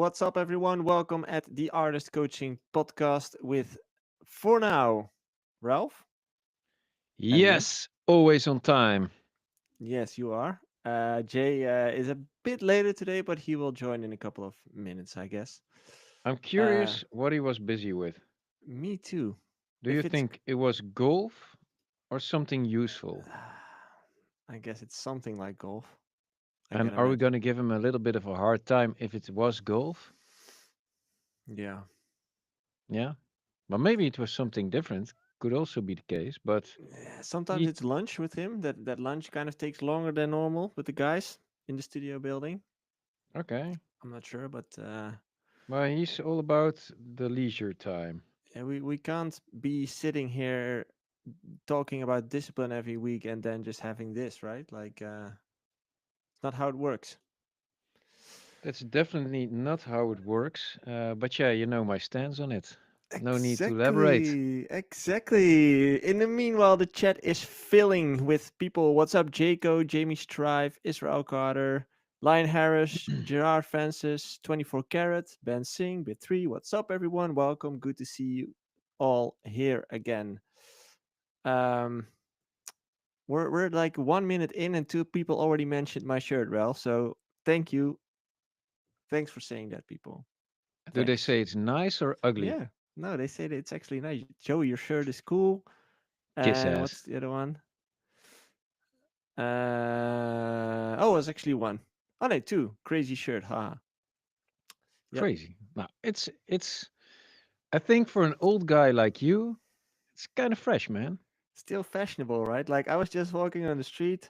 What's up, everyone? Welcome at the Artist Coaching Podcast with, for now, Ralph and me. Yes, always on time. Yes, you are. Jay is a bit later today, but he will join in a couple of minutes, I guess. I'm Uh, curious what he was busy with. Me too. Do you If it's, think it was golf or something useful? I guess it's something like golf, I And can are we going imagine. to give him a little bit of a hard time if it was golf? Yeah. Yeah. But maybe it was something different. Could also be the case. But Yeah, sometimes he, it's lunch with him. That lunch kind of takes longer than normal with the guys in the studio building. okay. I'm not sure, but Well, he's all about the leisure time. yeah, we can't be sitting here talking about discipline every week and then just having this, right? Like, it's not how it works. That's definitely not how it works. But yeah, you know my stance on it. No need to elaborate. Exactly. In the meanwhile, the chat is filling with people. What's up, Jaco, Jamie Strive, Israel Carter, Lion Harris, Gerard Francis, 24 Carat, Ben Singh, Bit3. What's up, everyone? Welcome. Good to see you all here again. Um, we're like 1 minute in, and two people already mentioned my shirt, Ralph. So thank you. Thanks for saying that, people. Do they Thanks. say it's nice or ugly? Yeah. No, they say that it's actually nice. Joey, your shirt is cool. Kiss And what's ass. the other one? Oh, it's actually one. Oh no, two. Crazy shirt. Haha. Yep. Crazy. Now, it's I think for an old guy like you, it's kind of fresh, man. Still fashionable, right? Like I was just walking on the street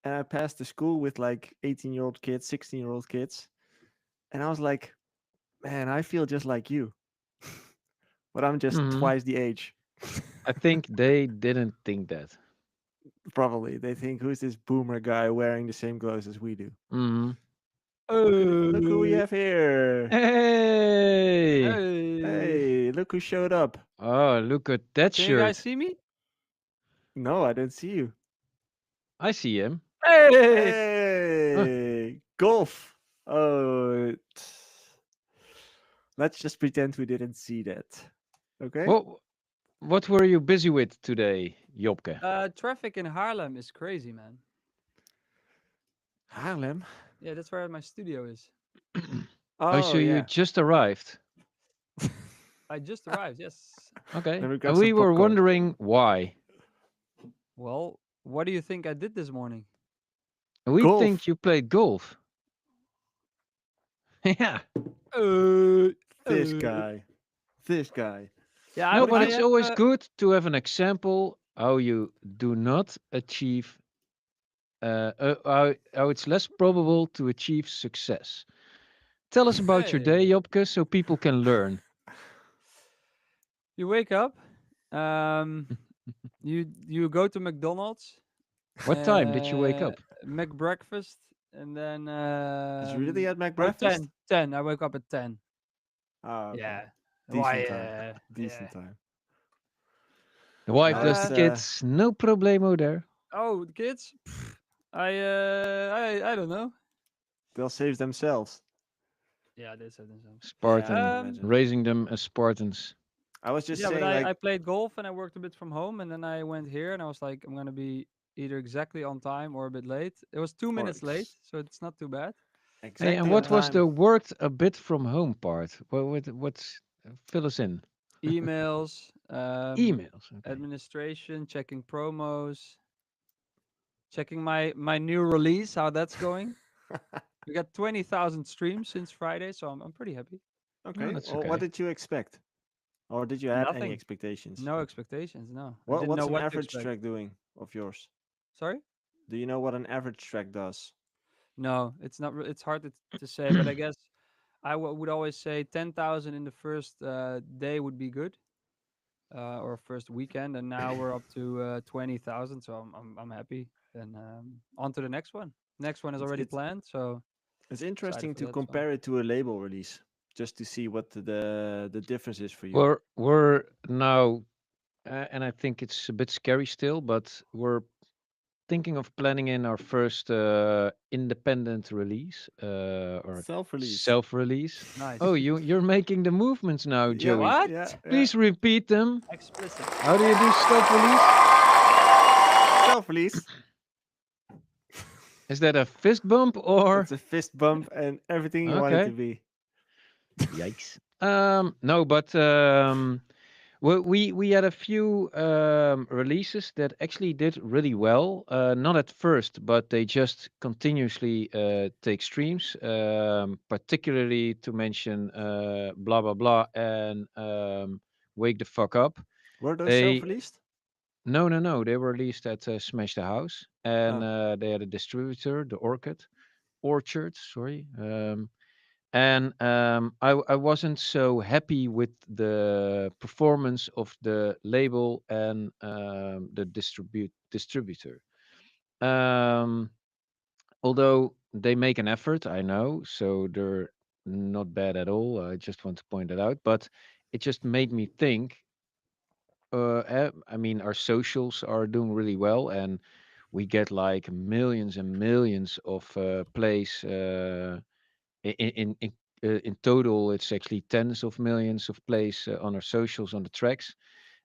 and I passed the school with like 18-year-old kids, 16-year-old kids, and I was like, man, I feel just like you, but I'm just Hmm. twice the age. I think they didn't think that. Probably they think, who's this boomer guy wearing the same clothes as we do? Hmm. Look who we have here. Hey! Hey, Hey, look who showed up. Oh, look at that can you guys shirt. see me? No, I don't see you. I see him. Hey, Huh. Hey, golf. Oh, let's just pretend we didn't see that. Okay. What what were you busy with today, Jobke? traffic in Haarlem is crazy, man. Haarlem. Yeah, that's where my studio is. Oh, Oh so you yeah. just arrived. I just arrived. Yes. Okay. Then we got And some we were popcorn. wondering why. Well, what do you think I did this morning? We think Golf. you played golf. Yeah. Uh, This uh. guy. This guy. Yeah, No, What did but I you? it's have. always good to have an example how you do not achieve, how it's less probable to achieve success. Tell us about your day, Hey, Jobke, so people can learn. you wake up. Um, you go to McDonald's, What time did you wake up? make breakfast, and then Did you really at oh, breakfast? 10, 10. I wake up at 10. Oh, okay. Yeah. Why? Decent time. Yeah. Decent time. The wife No, does it's the kids, no problemo there. Oh, the kids? I don't know. they'll save themselves. Yeah, they said themselves. Yeah, I can Spartan, Um, imagine. raising them as Spartans. I was just yeah, but saying, I like, played golf and I worked a bit from home, and then I went here and I was like, I'm gonna be either exactly on time or a bit late. It was two or minutes late, so it's not too bad. Hey, and exactly on what was Um, the time. worked a bit from home part? What's fill us in? emails, Emails. Okay. administration, checking promos, checking my new release, how that's going. We got 20,000 streams since Friday, so I'm pretty happy. No, Okay. that's Well, what okay. did you expect? Or did you have any Nothing. expectations? No expectations. No, I What didn't what's know an what to average expect. track doing of yours? Sorry. Do you know what an average track does? No, it's not. It's hard to say, but I guess would always say 10,000 in the first day would be good, or first weekend, and now we're up to 20,000, so I'm happy. Then on to the next one. Next one is It's already it's planned, so it's excited interesting for to that as well. compare it to a label release, just to see what the difference is for you. we're now, and I think it's a bit scary still, but we're thinking of planning in our first independent release or Self-release. self-release. Nice. Oh, you're making the movements now, Yeah, Joey. What? yeah, yeah. Please repeat them. Explicit. How do you do self-release? Self-release. Is that a fist bump or It's a fist bump and everything you want it to okay? be. Yikes. No, but we had a few releases that actually did really well. Not at first, but they just continuously take streams. Particularly to mention blah blah blah and wake the fuck up. Were those They self-released? no, they were released at Smash the House, and Oh, they had a distributor, the Orchard, sorry. And I wasn't so happy with the performance of the label and the distributor. Um, Although they make an effort, I know, so they're not bad at all. I just want to point that out, but it just made me think. I mean, our socials are doing really well, and we get like millions and millions of plays. In total, it's actually tens of millions of plays on our socials on the tracks,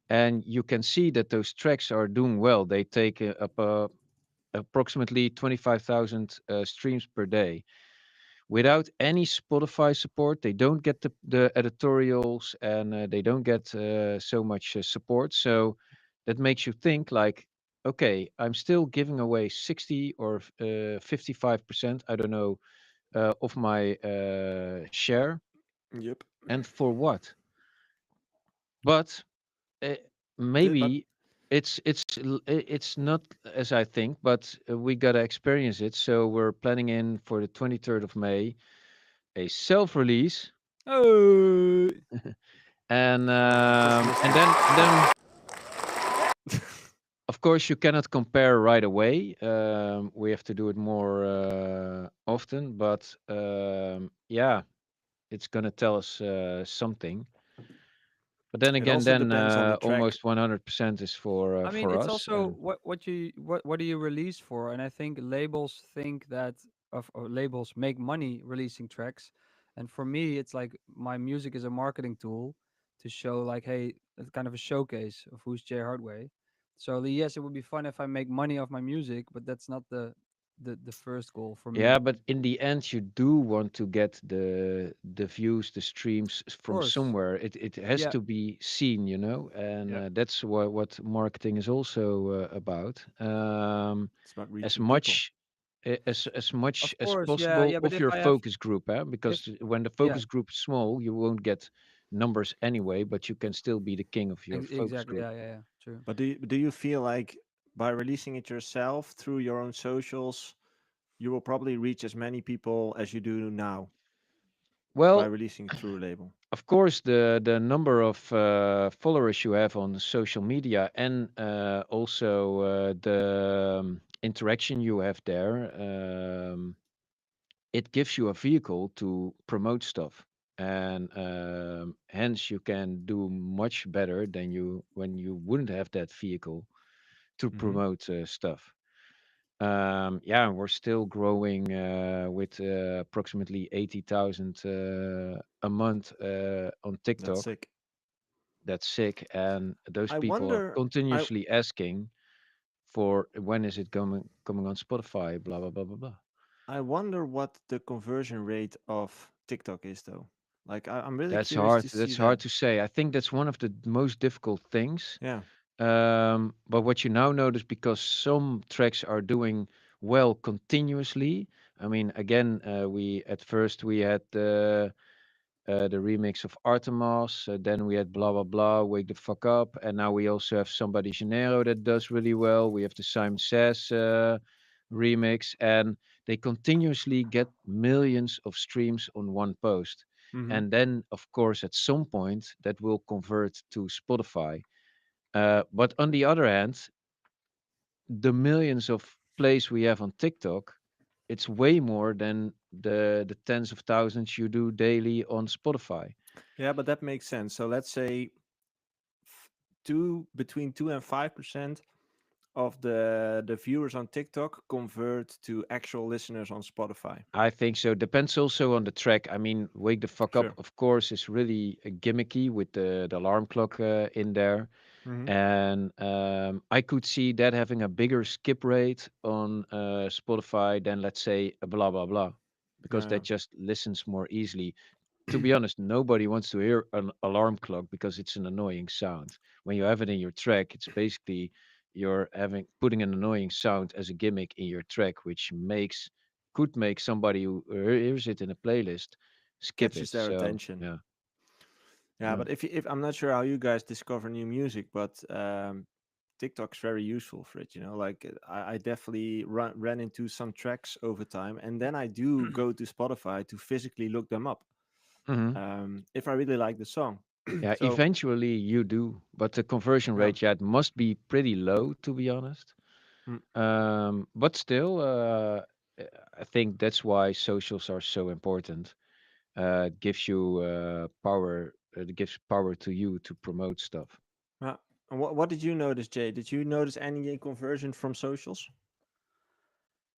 and you can see that those tracks are doing well. They take up approximately 25,000 streams per day. Without any Spotify support, they don't get the editorials and they don't get so much support. So that makes you think like, okay, I'm still giving away 60 or 55%. I don't know of my share, yep. and for what? But uh, But maybe it's not as I think, but we gotta experience it. So we're planning in for the 23rd of May a self-release, Oh. Christmas and gift. then of course you cannot compare right away. We have to do it more often, but yeah, it's gonna tell us something. But then It again, also then depends on the track. almost 100% is I mean, for it's us. also what do you release for? And I think labels think that or labels make money releasing tracks, and for me, it's like my music is a marketing tool to show like, hey, it's kind of a showcase of who's Jay Hardway. So yes, it would be fun if I make money off my music, but that's not the first goal for Yeah, me. but in the end, you do want to get the views, the streams Of from course, somewhere. It has yeah, to be seen, you know, and yeah, that's what marketing is also about. It's about As reaching people. much as much of as course, yeah, possible yeah. But of if your I have, focus group, if because when the yeah, focus group is small, you won't get numbers anyway, but you can still be the king of your focus exactly, group. yeah, yeah, yeah, true. But do you feel like by releasing it yourself through your own socials, you will probably reach as many people as you do now by Well, releasing it through a label? of course, the number of followers you have on social media and also the interaction you have there, it gives you a vehicle to promote stuff, and hence you can do much better than you when you wouldn't have that vehicle to Mm-hmm. promote stuff. Yeah, we're still growing with approximately 80,000 a month on That's TikTok. sick. That's sick, and those I people are wonder. I continuously asking for when is it coming on Spotify, blah blah blah blah blah. I wonder what the conversion rate of TikTok is, though. Like, I'm really That's curious hard. to see That's that. hard to say. I think that's one of the most difficult things. Yeah. But what you now notice, because some tracks are doing well continuously. I mean, again, we at first we had the remix of Artemis. Then we had blah blah blah, wake the fuck up, and now we also have Somebody Janeiro that does really well. We have the Simon Says remix, and they continuously get millions of streams on one post. Mm-hmm. And then, of course, at some point, that will convert to Spotify. But on the other hand, the millions of plays we have on TikTok, it's way more than the tens of thousands you do daily on Spotify. Yeah, but that makes sense. So let's say two between 2 and 5% of the viewers on TikTok convert to actual listeners on Spotify? I think so. Depends also on the track. I mean, Wake the Fuck Up, Sure. of course, is really gimmicky with the alarm clock in there. Mm-hmm. And I could see that having a bigger skip rate on Spotify than, let's say, a blah blah blah, because Yeah. that just listens more easily. To be honest, nobody wants to hear an alarm clock because it's an annoying sound. When you have it in your track, it's basically you're having putting an annoying sound as a gimmick in your track, which could make somebody who hears it in a playlist skip Catches it. their So attention. yeah. Yeah, Mm. but if I'm not sure how you guys discover new music, but TikTok's very useful for it. Like I definitely ran into some tracks over time, and then I do go to Spotify to physically look them up Hmm. if I really like the song. Yeah, So eventually you do, but the conversion yeah, rate, yeah, it must be pretty low, to be honest. mm, But still, I think that's why socials are so important. It gives you power. It gives power to you to promote stuff. yeah. And what did you notice, Jay? Did you notice any conversion from socials?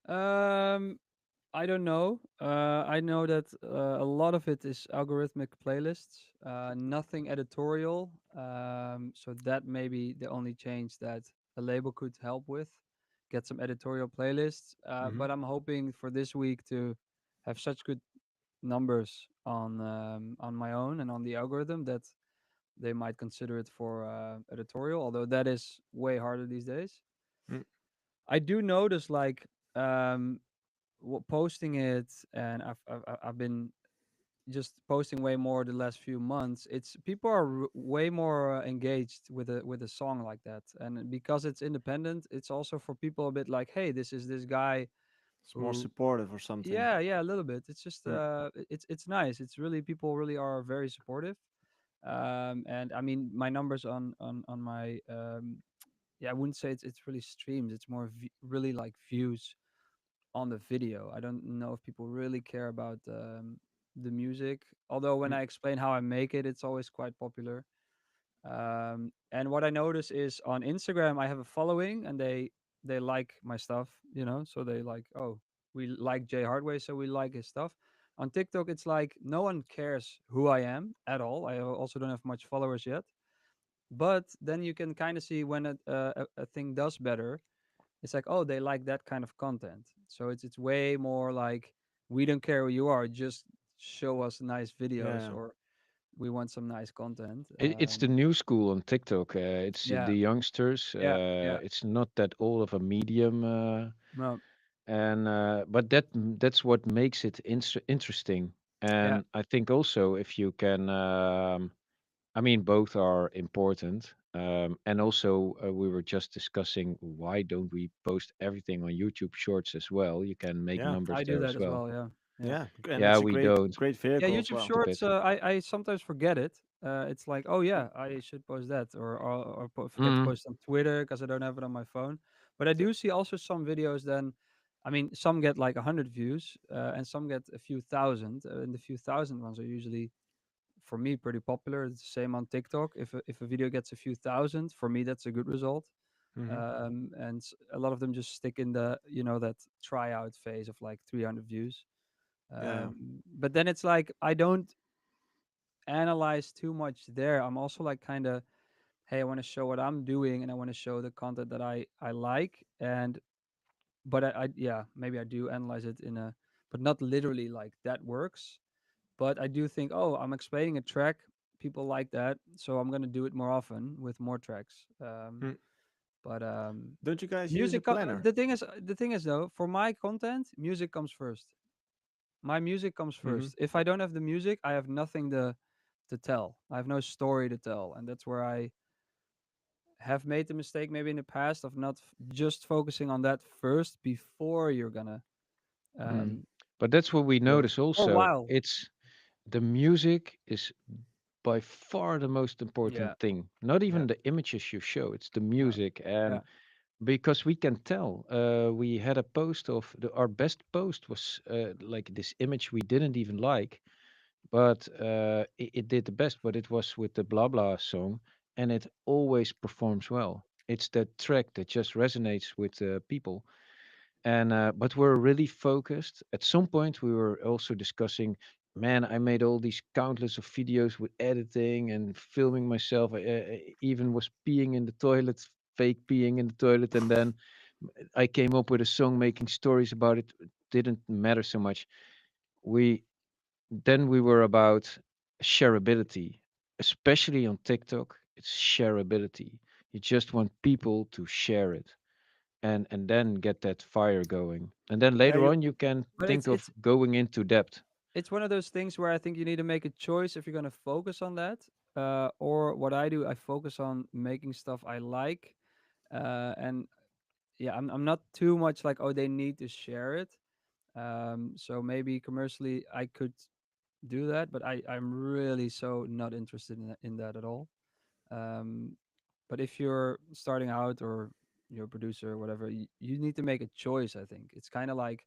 Um, I don't know. I know that a lot of it is algorithmic playlists, nothing editorial. So that may be the only change that a label could help with. Get some editorial playlists. Mm-hmm. But I'm hoping for this week to have such good numbers on my own and on the algorithm that they might consider it for editorial. Although that is way harder these days. Mm, I do notice like um, posting it, and I've been just posting way more the last few months. It's people are way more engaged with a song like that, and because it's independent, it's also for people a bit like, hey, this is this guy it's more who, supportive or something. yeah, yeah, a little bit. It's just Mm, it's nice. It's really people really are very supportive. And I mean my numbers on my yeah, I wouldn't say it's really streams. It's more really like views on the video. I don't know if people really care about the music. Although when mm, I explain how I make it, it's always quite popular. And what I notice is on Instagram, I have a following, and they like my stuff, So they like, oh, we like Jay Hardway, so we like his stuff. On TikTok, it's like no one cares who I am at all. I also don't have much followers yet. But then you can kind of see when a thing does better, it's like, oh, they like that kind of content. So it's way more like, we don't care who you are, just show us nice videos, yeah, or we want some nice content. It's the new school on TikTok. It's Yeah, the youngsters. yeah, yeah. It's not that old of a medium, No, and but that's what makes it interesting. yeah, And I think also if you can. I mean, both are important. And also, we were just discussing why don't we post everything on YouTube Shorts as well? You can make yeah, numbers I do there that as as well. well. Yeah, yeah. yeah. And Yeah, it's a we great, don't. great Yeah, vehicle as YouTube well. A Shorts. bit. I sometimes forget it. It's like, oh yeah, I should post that, or forget to Mm, post on Twitter because I don't have it on my phone. But I do see also some videos. Then, I mean, some get like 100 views, and some get a few thousand. And the few thousand ones are usually, for me, pretty popular. It's the same on TikTok. If a video gets a few thousand, for me that's a good result. Mm-hmm. And a lot of them just stick in the that tryout phase of like 300 views. Yeah, But then it's like I don't analyze too much there. I'm also like kind of, hey, I want to show what I'm doing, and I want to show the content that I like. And but I yeah, maybe I do analyze it but not literally like that works. But I do think, oh, I'm explaining a track, people like that, so I'm gonna do it more often with more tracks. mm. But Don't you guys use a planner? the thing is though, for my content, music comes first. My music comes Mm-hmm. first. If I don't have the music, I have nothing to tell. I have no story to tell, and that's where I have made the mistake maybe in the past of not just focusing on that first before you're gonna mm. um But that's what we go, notice or also. while. It's the music is by far the most Yeah, important thing. Not yeah, even the images you show, it's the no, music. yeah, And because we can tell, we had a post of our best post was like this image we didn't even like, but it did the best. But it was with the blah blah song, and it always performs well. It's that track that just resonates with people. And but we're really focused. At some point, we were also discussing. Man, I made all these countless of videos with editing and filming myself. I even was peeing in the toilet, fake peeing in the toilet, and then I came up with a song making stories about it. It didn't matter so much. We Then we were about shareability, especially on TikTok. It's shareability. You just want people to share it and then get that fire going. And then Yeah, later you. on you can But think of going into depth. it's one of those things where I think you need to make a choice if you're going to focus on that. Or what I do, I focus on making stuff I like. And yeah, I'm not too much like, oh, they need to share it. So maybe commercially I could do that, but I'm really so not interested in that at all. Um, but if you're starting out or you're a producer or whatever, you need to make a choice. I think it's kind of like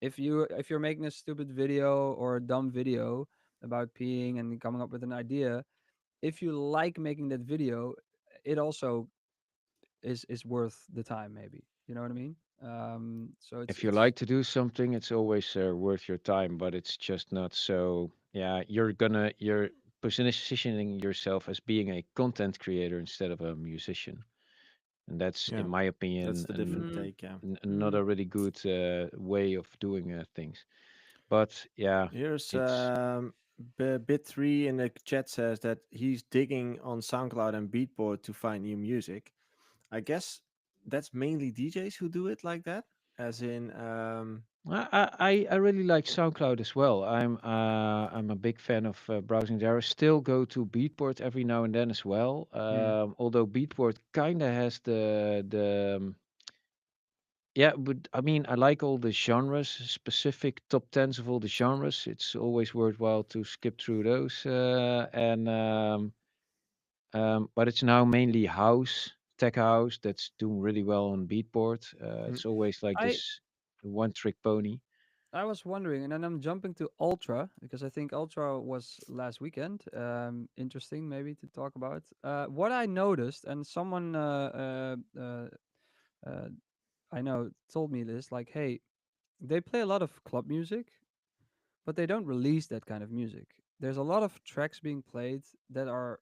if you're making a stupid video or a dumb video about peeing and coming up with an idea, if you like making that video, it also is worth the time. Maybe you know what I mean. So If you it's like to do something, it's always worth your time, but it's just not so. Yeah, you're positioning yourself as being a content creator instead of a musician, and that's, Yeah, in my that's opinion, the different take. Yeah. not a really good way of doing things. But yeah, Here's it's Bit3 in the chat says that he's digging on SoundCloud and Beatport to find new music. I guess that's mainly DJs who do it like that, as in I really like SoundCloud as well. I'm a big fan of browsing there. I still go to Beatport every now and then as well. hmm, Although Beatport kind of has yeah, but I mean I like all the genres, specific top tens of all the genres. It's always worthwhile to skip through those. But it's now mainly house, tech house that's doing really well on Beatport. hmm. It's always like I this one trick pony. I was wondering, and then I'm jumping to Ultra because I think Ultra was last weekend. Interesting, maybe to talk about. What I noticed, and someone uh, I know told me this, like, hey, they play a lot of club music, but they don't release that kind of music. There's a lot of tracks being played that are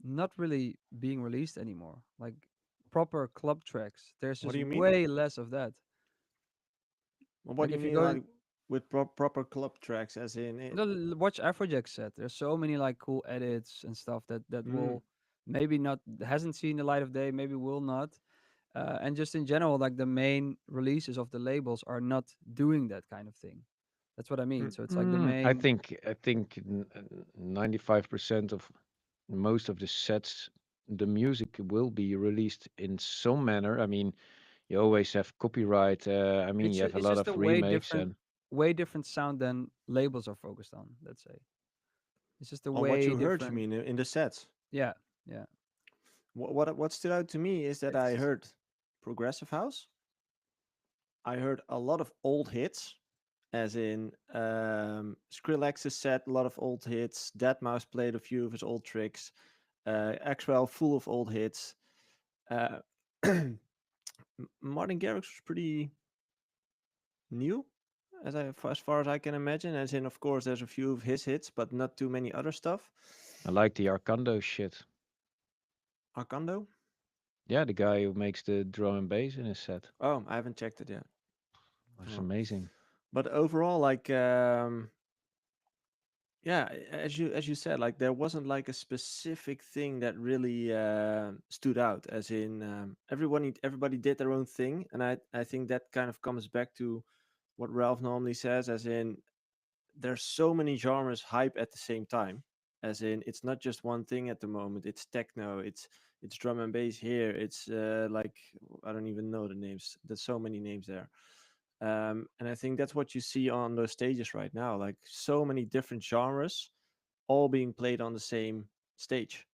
not really being released anymore, like proper club tracks. There's What just do you mean? way less of that. Well, what Like do you if you mean go like with proper club tracks, as in it? watch Afrojack set. There's so many like cool edits and stuff that Mm, will maybe not hasn't seen the light of day, maybe will not. And just in general, like the main releases of the labels are not doing that kind of thing. That's what I mean. mm, So it's like the main. I think 95% of most of the sets, the music will be released in some manner. I mean, you always have copyright. I mean, you have a It's lot just of a remakes and way different sound than labels are focused on. Let's say it's just a on what way you heard, you different. mean in the sets? Yeah, yeah. What stood out to me is that I It's heard progressive house. I heard a lot of old hits, as in Skrillex's set, a lot of old hits. Deadmau5 played a few of his old tricks. Axwell full of old hits. Uh, Martin Garrix was pretty new, as far as I can imagine. As in, of course, there's a few of his hits, but not too many other stuff. I like the Arcando shit. Arcando? Yeah, the guy who makes the drum and bass in his set. Oh, I haven't checked it yet. That's Oh. amazing. But overall, like, yeah, as you said, like there wasn't like a specific thing that really stood out. As in, everybody did their own thing, and I think that kind of comes back to what Ralph normally says, as in there's so many genres hype at the same time, as in it's not just one thing at the moment. It's techno, it's drum and bass here, it's like I don't even know the names, there's so many names there. And I think that's what you see on those stages right now, like so many different genres all being played on the same stage.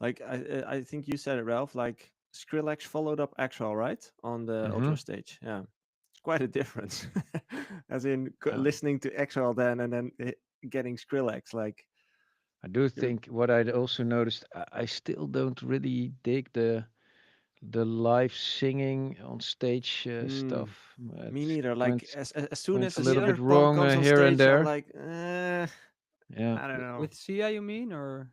Like I think you said it, Ralph, like Skrillex followed up Axel, right, on the Mm-hmm. Ultra stage. Yeah, it's quite a difference. As in Yeah. listening to Axel then and then getting Skrillex. Like I do you're think what I'd also noticed, I still don't really dig the. the live singing on stage Mm, stuff. me It neither. Like went as soon went as a a little bit certain part wrong comes on here and stage, I'm there. like, Yeah. I don't know. With Sia, you mean, or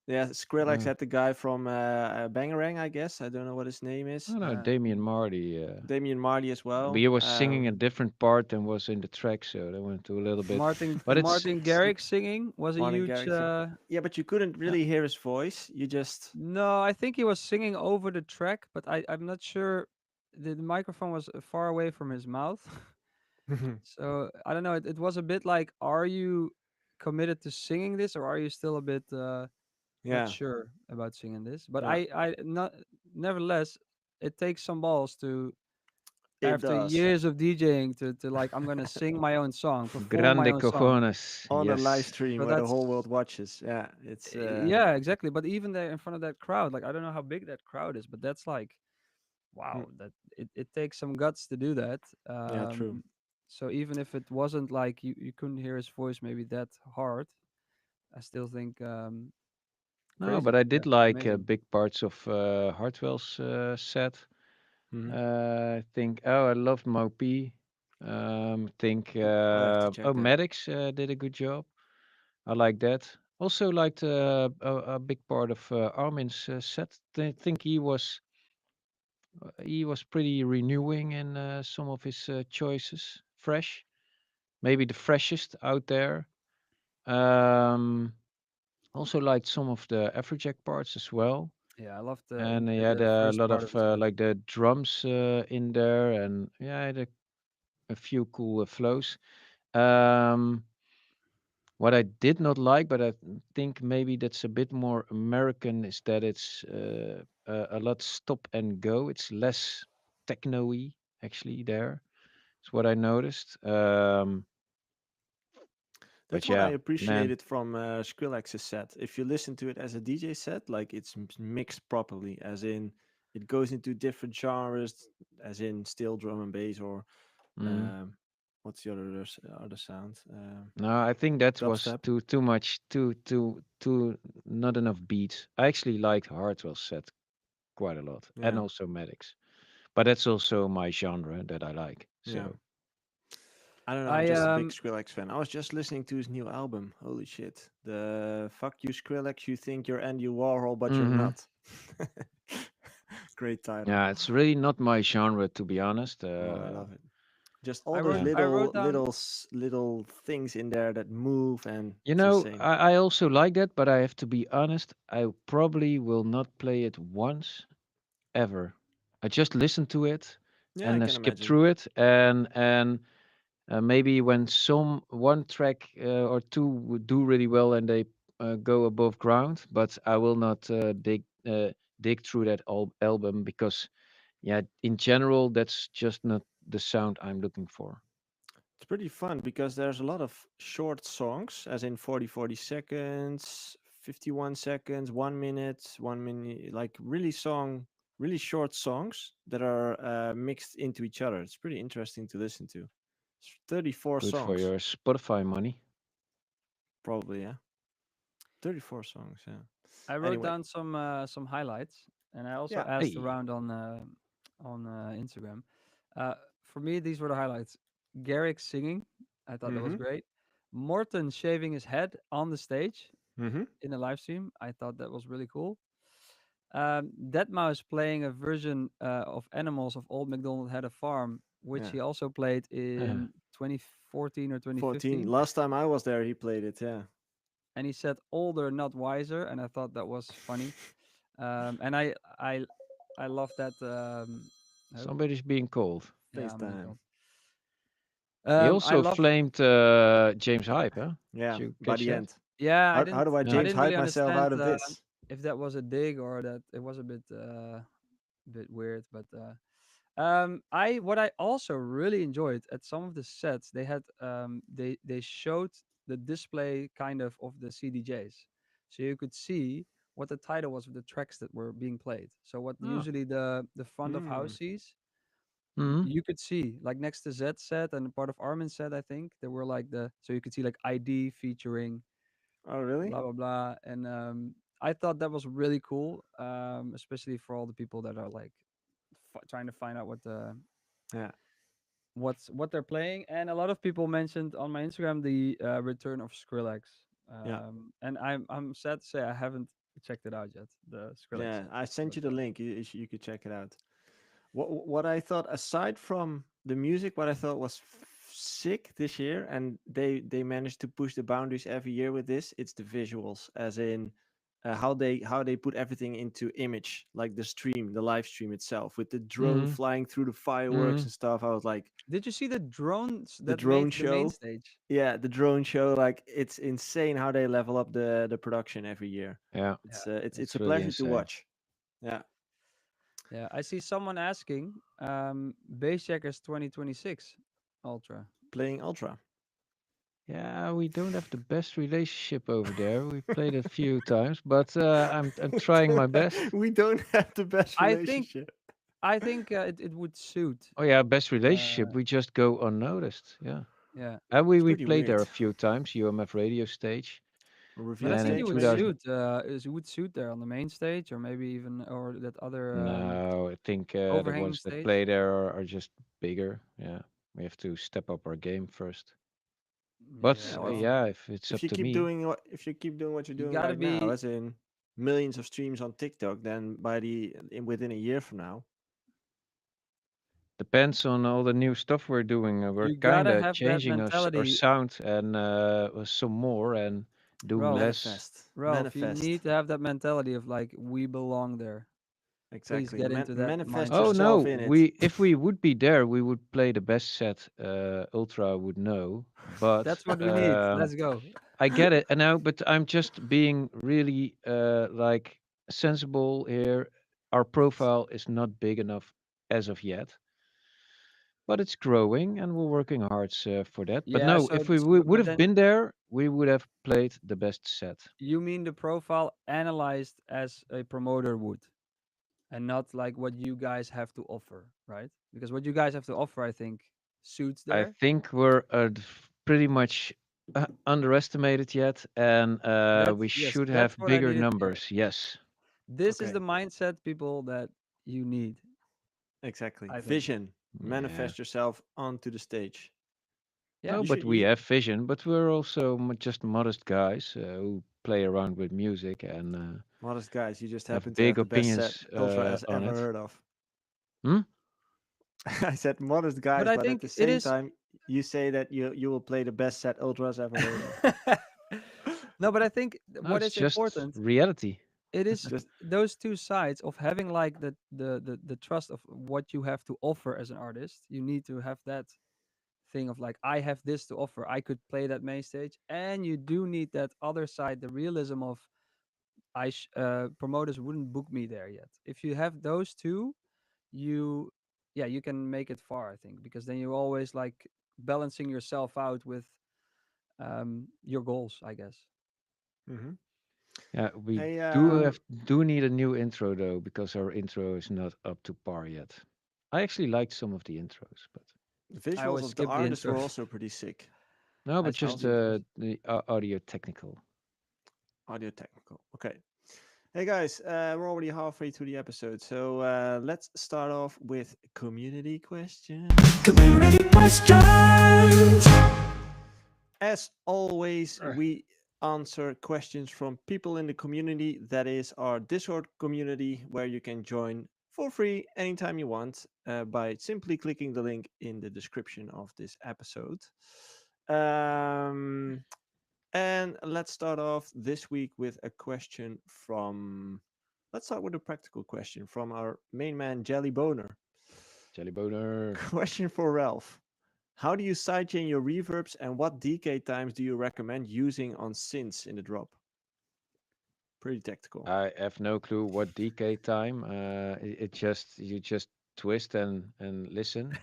Yeah, Skrillex Uh, had the guy from Bangarang, I guess. I don't know what his name I is. don't know, Damien Marty. Damian Marley as But well. he was singing a different part than was in the track, so they went to a little bit. But it's Martin Garrix singing was a Martin huge. Garrix. Yeah, but you couldn't Yeah. really hear his voice. You just No, I think he was singing over the track, but I'm not sure. The microphone was far away from his mouth, so I don't know. It was a bit like, are you committed to singing this, or are you still a bit not yeah, sure about singing this? But yeah, I not nevertheless, it takes some balls to it after does. years of DJing to like I'm gonna sing my own song, perform my grande own song. cojones. On a live Yes. stream So where the that's whole world watches. Yeah, it's yeah, exactly. But even there in front of that crowd, like I don't know how big that crowd is, but that's like mm, wow, that it takes some guts to do that. yeah, true. So even if it wasn't like you couldn't hear his voice maybe that hard, I still think No, but crazy. I Yeah, did like amazing. big parts of Hartwell's set. Hmm. I think. Oh, I loved Maupi. Think. I have to check Oh, that. Maddox did a good job. I like that. Also liked a big part of Armin's set. Think he was pretty renewing in some of his choices. Fresh, maybe the freshest out there. Um, Also liked some of the Afrojack parts as well. Yeah, I love And he had the a first lot part of of his set. like the drums in there, and yeah, I had a few cool flows. Um, what I did not like, but I think maybe that's a bit more American, is that it's a lot stop and go. It's less techno-y actually there. It's what I noticed. That's But what I yeah, man. appreciated from Skrillex's set. If you listen to it as a DJ set, like it's mixed properly, as in it goes into different genres, as in steel drum and bass, or Mm. um, what's the other sound? No, I think that was Dubstep. too much, too not enough beats. I actually liked Hardwell's set quite a lot, and Yeah, also Maddox. But that's also my genre that I like. yeah. So I don't know. I'm I just a big Skrillex fan. I was just listening to his new album. Holy shit! The fuck you Skrillex. You think you're Andy Warhol, but you're hmm not. Great title. yeah, it's really not my genre to be honest. Oh, I love it. Just I all those wrote Yeah, I wrote down little things in there that move, and you it's know, insane. I also like that, but I have to be honest. I probably will not play it once ever. I just listen to it Yeah, I and can skip imagine. through it, and maybe when some one track or two would do really well and they go above ground, but I will not dig through that album because, yeah, in general, that's just not the sound I'm looking for. It's pretty fun because there's a lot of short songs, as in 40 seconds, 51 seconds, 1 minute, 1 minute, like really short songs that are mixed into each other. It's pretty interesting to listen to. It's 34 Good for songs, your Spotify money. probably, yeah. 34 songs, yeah. I wrote Anyway, down some highlights, and I also yeah. asked Hey. around on Instagram. For me, these were the highlights. Garrick singing, I thought that was Mm-hmm. great. Morton shaving his head on the stage Mm-hmm. in the live stream, I thought that was really cool. Deadmau5 playing a version of Animals of Old MacDonald Had a Farm, which Yeah. he also played in 2014 or 14. 2015. Last time I was there, he played it, yeah. And he said older, not wiser, and I thought that was funny. And I love that. Oh, Somebody's being cold. yeah, I'm being FaceTime. called. He I also love. flamed James Hype, huh? Did Yeah, you by catch the that? end. Yeah, How do I I Yeah. James didn't really hype myself understand out of this? if that was a dig or that it was a bit weird. But I what I also really enjoyed at some of the sets, they had they showed the display kind of the CDJs, so you could see what the title was of the tracks that were being played. So what Oh. usually the front of house Mm. sees, hmm you could see like next to Z set and part of Armin set, I think there were like the so you could see like ID featuring Oh, really? blah blah blah, and I thought that was really cool, especially for all the people that are like trying to find out Yeah, what they're playing. And a lot of people mentioned on my Instagram the return of Skrillex. yeah, And I'm sad to say I haven't checked it out yet. The Skrillex yeah. I sent you the retro. link. You could check it out. What I thought, aside from the music, what I thought was sick this year, and they managed to push the boundaries every year with this. It's the visuals, as in how they put everything into image, like the live stream itself, with the drone Mm-hmm. flying through the fireworks Mm-hmm. and stuff. I was like, Did you see the drones the that made drone the main show. stage? Yeah, the drone show. Like it's insane how they level up the production every year. Yeah, Yeah, It's it's a really pleasure to insane. watch. Yeah, yeah. I see someone asking, Bassjackers 2026 Ultra. playing Ultra. Yeah, we don't have the best relationship over there. We played a few times, but I'm we trying don't my best. we don't have the best I think relationship. I think it would suit. Oh yeah, best relationship. Uh, We just go unnoticed. Yeah, yeah, and It's we pretty played there weird. a few times. UMF radio stage, but I Revealed and think in you stage, would 2000. maybe. suit. You would suit there on the main stage, or maybe even or that other No, I think the overhanging ones that stage. play there are just bigger. Yeah, we have to step up our game first. Yeah, But Yeah, well, well, yeah, if it's up to me, if you keep doing what you're you doing gotta right now, be as in millions of streams on TikTok, then within a year from now, depends on all the new stuff we're doing. We're you kind gotta of have that changing our mentality, sound and some more and doing Ralph. less. Ralph, you manifest need to have that mentality of like we belong there. Please exactly. get into that Manifest Oh mindset. no, yourself in it. if we would be there, we would play the best set. Ultra would know, but That's what we need. Let's go. I get it. And now, but I'm just being really like sensible here. Our profile is not big enough as of yet, but it's growing, and we're working hard for that. But Yeah. no, So, if we would but have then been there, we would have played the best set. you mean the profile analyzed as a promoter would, and not like what you guys have to offer, right? Because what you guys have to offer, I think, suits I there. think we're pretty much underestimated yet, and we should That's have what I bigger needed to hear. numbers. Yes. This is Okay, the mindset, people, that you need. exactly. I think. Vision. Yeah. Manifest yourself onto the stage. Yeah. No, You but should. we have vision, but we're also just modest guys who play around with music and Modest guys. You just have happen to big have the best set opinions Ultra has on ever it. heard of. Hmm? I said modest But guys, I but at think the it same is. time, you say that you will play the best set Ultra's ever heard of. No, but I think No, what it's is just important, reality. it is Just those two sides of having like the trust of what you have to offer as an artist. You need to have that thing of like I have this to offer. I could play that main stage, and you do need that other side, the realism of promoters wouldn't book me there yet. If you have those two, you yeah, you can make it far, I think, because then you always like balancing yourself out with your goals, I guess. hmm Yeah, we Hey, do need a new intro though, because our intro is not up to par yet. I actually liked some of the intros, but the I visuals always of the skip the artists were intros. also pretty sick. no, I but skip How just the intros. the audio technical. audio technical. Okay. Hey guys, we're already halfway through the episode, so let's start off with community questions. Community questions. As always, we answer questions from people in the community. That is our Discord community, where you can join for free anytime you want by simply clicking the link in the description of this episode. Um, and let's start off this week with a question from. Let's start with a practical question from our main man, Jelly Boner. Jelly boner. Question for Ralph. How do you sidechain your reverbs, and what decay times do you recommend using on synths in the drop? Pretty tactical. I have no clue what decay time. It just you just twist and listen.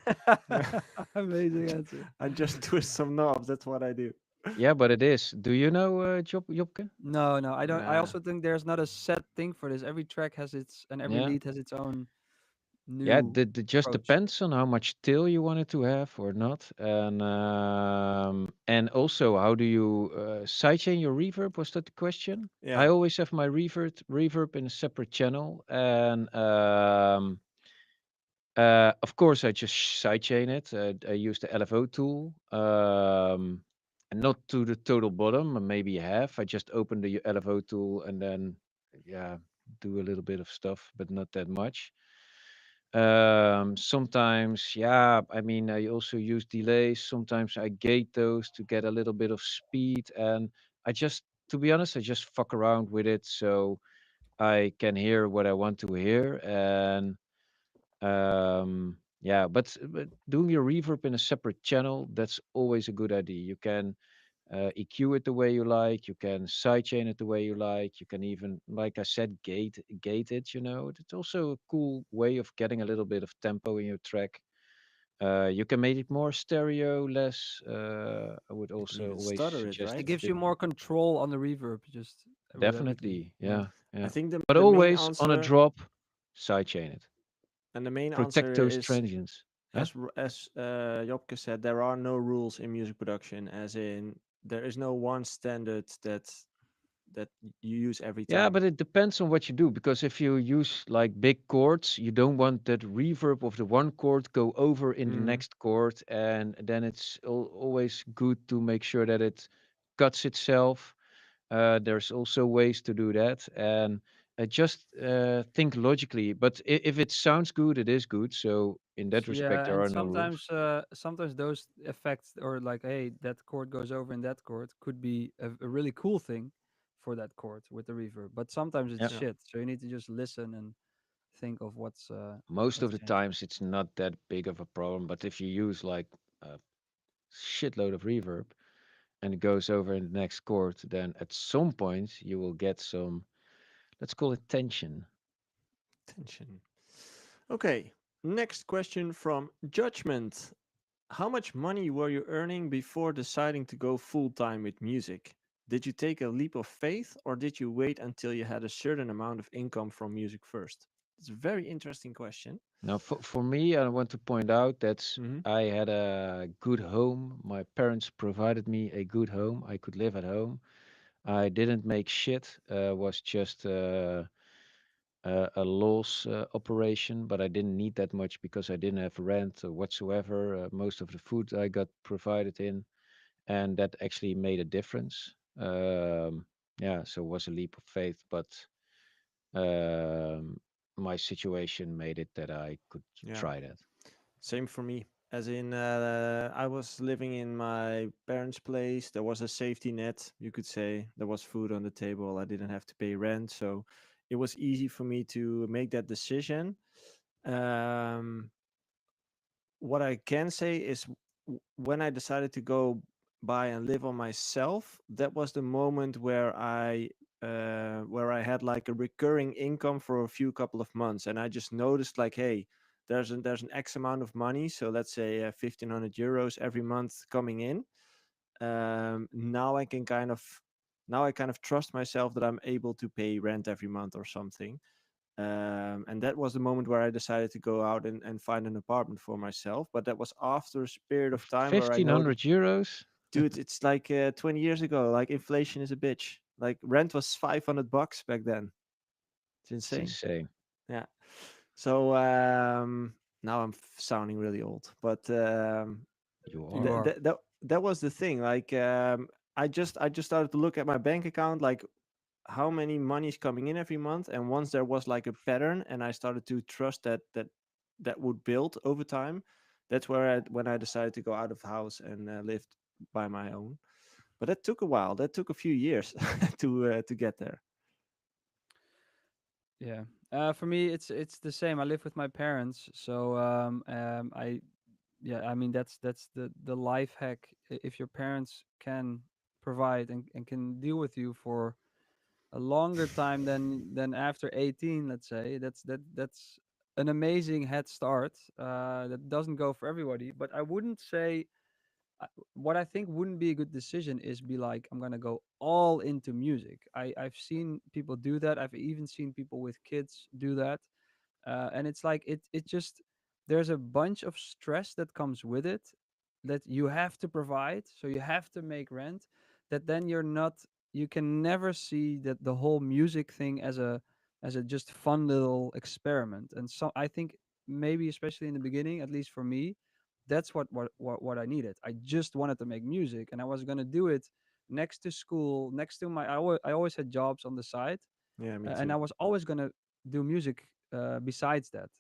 Amazing answer. I just twist some knobs. That's what I do. Yeah, but it is. Do you know Jobke? No, no, I don't. I Nah. also think there's not a set thing for this. Every track has its, and every Yeah. lead has its own Yeah, new it just approach. depends on how much tail you wanted to have or not, and also how do you sidechain your reverb? Was that the question? I Yeah. always have my reverb in a separate channel, and of course I just sidechain it. I use the LFO tool, and not to the total bottom, maybe half. I just open the LFO tool and then yeah, do a little bit of stuff, but not that much. Sometimes, yeah, I mean, I also use delays. Sometimes I gate those to get a little bit of speed. And to be honest, I just fuck around with it so I can hear what I want to hear. And yeah, but doing your reverb in a separate channel, that's always a good idea. You can EQ it the way you like. You can sidechain it the way you like. You can even, like I said, gate it. It's also a cool way of getting a little bit of tempo in your track. You can make it more stereo, less. I would You can also even always stutter it, suggest It right? a gives bit. you more control on the reverb, just with everything. Definitely, Yeah. yeah, I yeah. think But the main always on a answer drop, sidechain it. and the main answer Protect those is transients. Huh? as Jopke said, there are no rules in music production. As in, there is no one standard that you use every Yeah, time. but it depends on what you do because if you use like big chords, you don't want that reverb of the one chord go over in the Mm, next chord, and then it's always good to make sure that it cuts itself. There's also ways to do that, and just think logically. But if it sounds good, it is good. So in that respect, Yeah, there and are no rules. sometimes those effects, or like, hey, that chord goes over in that chord, could be a really cool thing for that chord with the reverb. But sometimes it's Yeah, yeah. shit, so you need to just listen and think of most of what's the changing. times it's not that big of a problem. But if you use like a shitload of reverb and it goes over in the next chord, then at some point you will get some, let's call it tension. Tension. Okay. Next question from Judgment. How much money were you earning before deciding to go full time with music? Did you take a leap of faith or did you wait until you had a certain amount of income from music first? It's a very interesting question. Now, for me, I want to point out that Hmm. I had a good home. My parents provided me a good home. I could live at home. I didn't make shit. Was just a loss operation, but I didn't need that much because I didn't have rent whatsoever. Most of the food I got provided in, and that actually made a difference. Yeah, so it was a leap of faith, but um, my situation made it that I could Yeah, try that. same for me. As in, I was living in my parents' place. There was a safety net, you could say. There was food on the table. I didn't have to pay rent. So it was easy for me to make that decision. Um, what I can say is when I decided to go by and live on myself, that was the moment where I had like a recurring income for a few couple of months, and I just noticed like, hey, there's an X amount of money, so let's say 1,500 euros every month coming in. Now I kind of trust myself that I'm able to pay rent every month or something, and that was the moment where I decided to go out and find an apartment for myself. But that was after a period of time where I noticed, 1,500 euros? dude, it's like 20 years ago. Like inflation is a bitch. Like rent was 500 bucks back then. It's It's insane. insane. Yeah. So now I'm sounding really old, but You You are. that are. that that, that was the thing. Like I just started to look at my bank account, like how many money is coming in every month, and once there was like a pattern and I started to trust that would build over time, that's when I decided to go out of the house and lived by my own. But that took a while, that took a few years to get there. Yeah. For me, it's the same. I live with my parents, so I yeah, I mean that's the life hack. If your parents can provide and can deal with you for a longer time than after 18, let's say, that's an amazing head start. That doesn't go for everybody, but I wouldn't say what I think wouldn't be a good decision is be like, I'm gonna go all into music. I've seen people do that. I've even seen people with kids do that. And it's like it just there's a bunch of stress that comes with it that you have to provide, so you have to make rent, that then you're not, you can never see that the whole music thing as a just fun little experiment. And so I think maybe especially in the beginning, at least for me, that's what I needed. I just wanted to make music, and I was going to do it next to school, next to my I always had jobs on the side, Yeah, me and too. I was always going to do music besides that.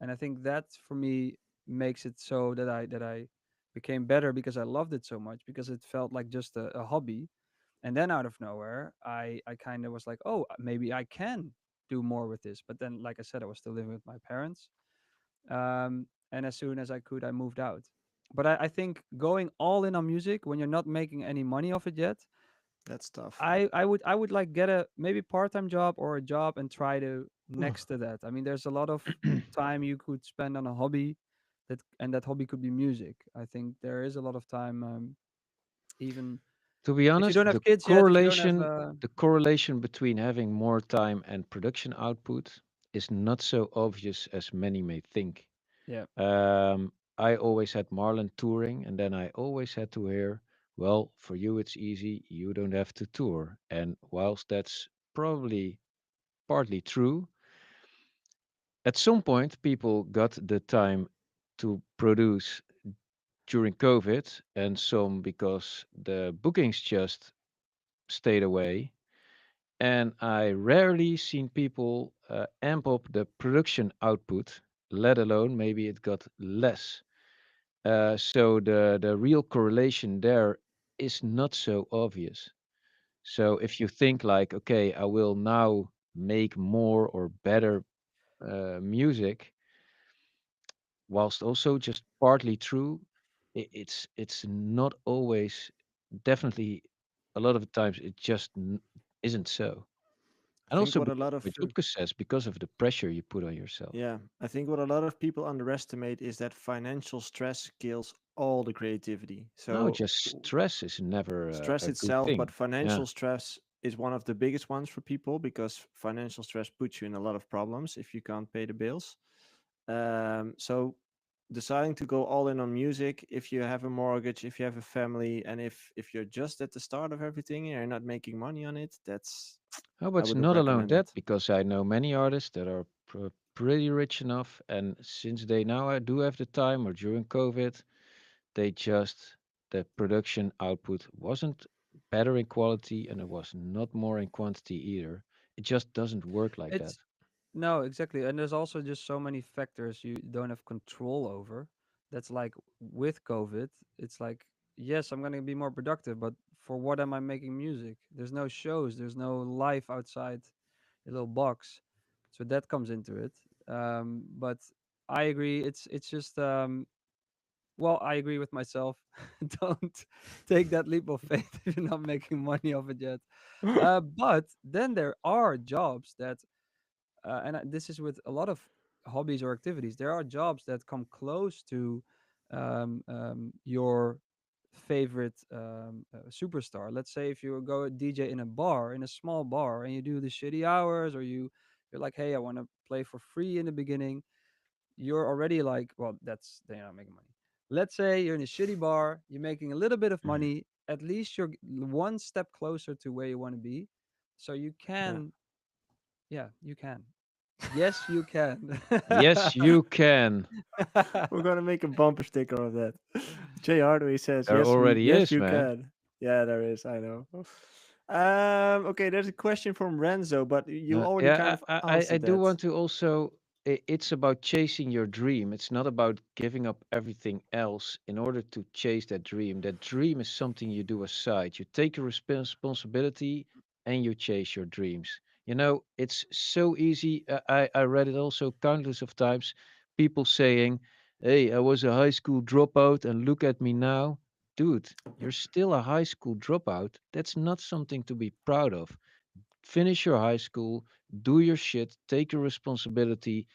And I think that for me makes it so that I became better because I loved it so much, because it felt like just a hobby. And then out of nowhere, I kind of was like, oh, maybe I can do more with this. But then, like I said, I was still living with my parents, and as soon as I could, I moved out. But I think going all in on music when you're not making any money off it yet, That's tough. I would like get a maybe part-time job or a job and try to Ugh. next to that. I mean, there's a lot of time you could spend on a hobby, and that hobby could be music. I think there is a lot of time, even To be if you honest, don't have kids yet, if you don't have the correlation between having more time and production output is not so obvious as many may think. yeah. I always had Marlon touring, and then I always had to hear, well, for you it's easy, you don't have to tour. And whilst that's probably partly true, at some point people got the time to produce during COVID, and some because the bookings just stayed away. And I rarely seen people amp up the production output, let alone maybe it got less. So the real correlation there is not so obvious. So if you think like, okay, I will now make more or better music, whilst also just partly true, it's not always, definitely a lot of the times it just isn't so. I And think also what a lot of what Jupke says, because of the pressure you put on yourself. Yeah, I think what a lot of people underestimate is that financial stress kills all the creativity. No, So just stress is never stress a good itself, but thing. Yeah. financial stress is one of the biggest ones for people because financial stress puts you in a lot of problems if you can't pay the bills. So deciding to go all in on music, if you have a mortgage, if you have a family, and if you're just at the start of everything and you're not making money on it, that's Oh, I but it's wouldn't not alone recommend that, it. because I know many artists that are pretty rich enough, and since they now do have the time, or during COVID, they just, the production output wasn't better in quality and it was not more in quantity either. It just doesn't work like that. It's No, exactly. And there's also just so many factors you don't have control over. That's like with COVID, it's like, yes, I'm going to be more productive, but for what am I making music? There's no shows, there's no life outside a little box. So that comes into it. But I agree. It's just well, I agree with myself. Don't take that leap of faith if you're not making money off it yet. But then there are jobs that this is with a lot of hobbies or activities. There are jobs that come close to your favorite superstar. Let's say if you go DJ in a bar, in a small bar, and you do the shitty hours, or you're like, hey, I want to play for free in the beginning. You're already like, well, that's they're not making money. Let's say you're in a shitty bar, you're making a little bit of money. At least you're one step closer to where you want to be, so you Yeah. can, yeah, you can. Yes, you can. Yes, you can. We're gonna make a bumper sticker of that. Jay Hardway says, There already yes, is, you man. can." Yeah, there is. I know. Okay, there's a question from Renzo, but you already kind Yeah, of I answered do that. want to also. It's about chasing your dream. It's not about giving up everything else in order to chase that dream. That dream is something you do aside. You take your responsibility and you chase your dreams. You know, it's so easy. I read it also countless of times. People saying, "Hey, I was a high school dropout, and look at me now." Dude, you're still a high school dropout. That's not something to be proud of. Finish your high school, do your shit, take your responsibility,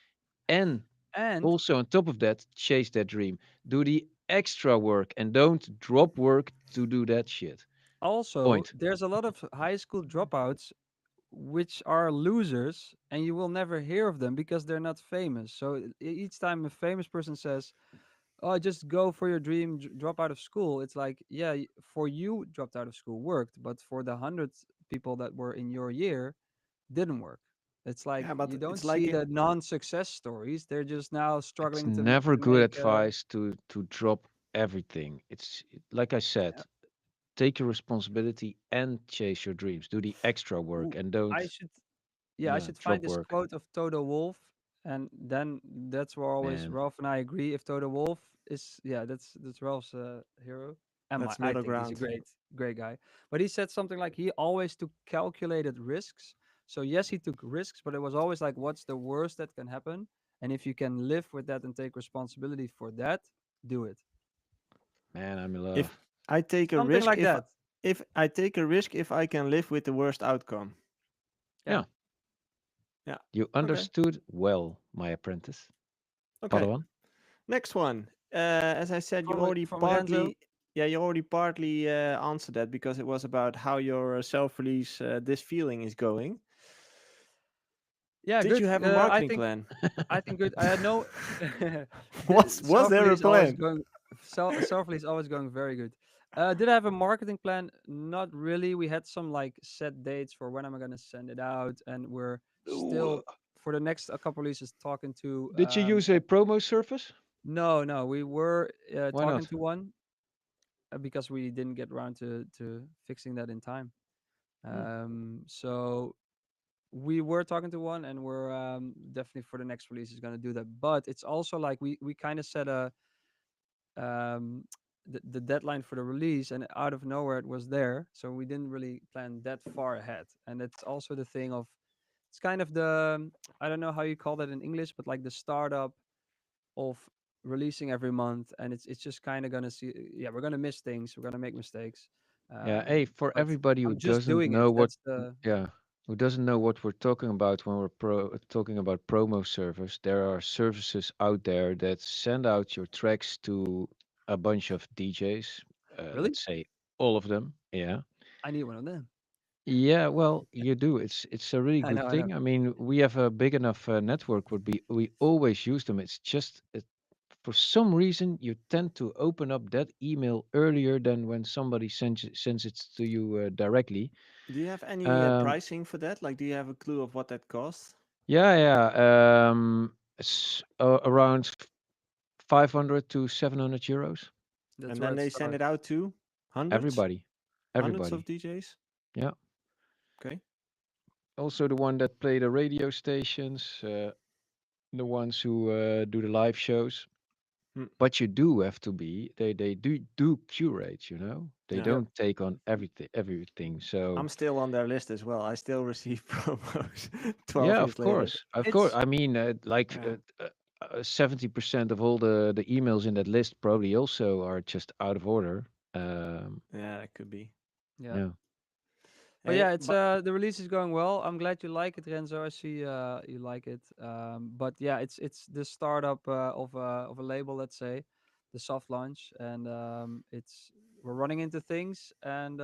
and And also on top of that, chase that dream. Do the extra work and don't drop work to do that shit. also, Point. there's a lot of high school dropouts which are losers, and you will never hear of them because they're not famous. So each time a famous person says, "Oh, just go for your dream, drop out of school," it's like, yeah, for you, dropped out of school worked, but for the hundreds people that were in your year, didn't work. It's like Yeah, you but don't it's like see in the non-success stories. They're just now It's struggling never to good make. advice to drop everything. Like I said, take your responsibility and chase your dreams. Do the extra work w- and don't, I should, yeah, I yeah, should find drop this work, quote of Toto Wolf, and then that's where always man. Ralph and I agree. If Toto Wolf is, yeah, that's Ralph's hero, and that's I middle think he's a ground. great guy. But he said something like he always took calculated risks. So yes, he took risks, but it was always like, what's the worst that can happen? And if you can live with that and take responsibility for that, do it. Man, I'm in love. If I take a Something risk, like that. if I take a risk, if I can live with the worst outcome. Yeah. Yeah, Yeah. you Okay. understood well, my apprentice. Okay. Padawan. Next one. As I said, you From already from Renzo. partly, yeah, you already partly answered that because it was about how your self-release, this feeling is going. Yeah, Did good. you have a marketing plan? I think good. I had no Was there a self-release always plan? going self-release always going very good. Did I have a marketing plan? Not really. We had some like set dates for when am I gonna send it out, and we're Ooh, still for the next a couple releases talking to did you use a promo service? no, we were Why talking not? to one because we didn't get around to fixing that in time. Hmm. So we were talking to one, and we're definitely for the next release is going to do that. But it's also like we kind of set a um the deadline for the release, and out of nowhere it was there, so we didn't really plan that far ahead. And it's also the thing of, it's kind of the I don't know how you call that in English, but like the startup of releasing every month. And it's just kind of going to see, yeah, we're going to miss things, we're going to make mistakes, Yeah, hey, for but everybody who I'm just doesn't doing it. know what, That's the yeah, who doesn't know what we're talking about when we're talking about promo service, there are services out there that send out your tracks to a bunch of DJs, really, let's say all of them. Yeah. I need one of them. Yeah, well, you do. It's a really good I know. thing. I mean, we have a big enough network. Would be we always use them. It's just for some reason you tend to open up that email earlier than when somebody sends it to you directly. Do you have any Um, pricing for that? Like, do you have a clue of what that costs? yeah, yeah. It's around 500 to 700 euros. That's And where then it they send it starts. out to hundreds, Everybody, hundreds of everybody. DJs. Yeah. Okay. Also the one that play the radio stations, the ones who do the live shows. Hmm. But you do have to be they do curate, you know, they Yeah. Yep. don't take on everything. So I'm still on their list as well. I still receive promos 12 yeah, years later. of course, It's I mean, like Yeah. 70% of all the emails in that list probably also are just out of order. Yeah, that could be. yeah. Yeah, But Hey, yeah, it's but the release is going well. I'm glad you like it, Renzo. I see you like it. But yeah, it's the startup of a label, let's say, the soft launch, and it's we're running into things, and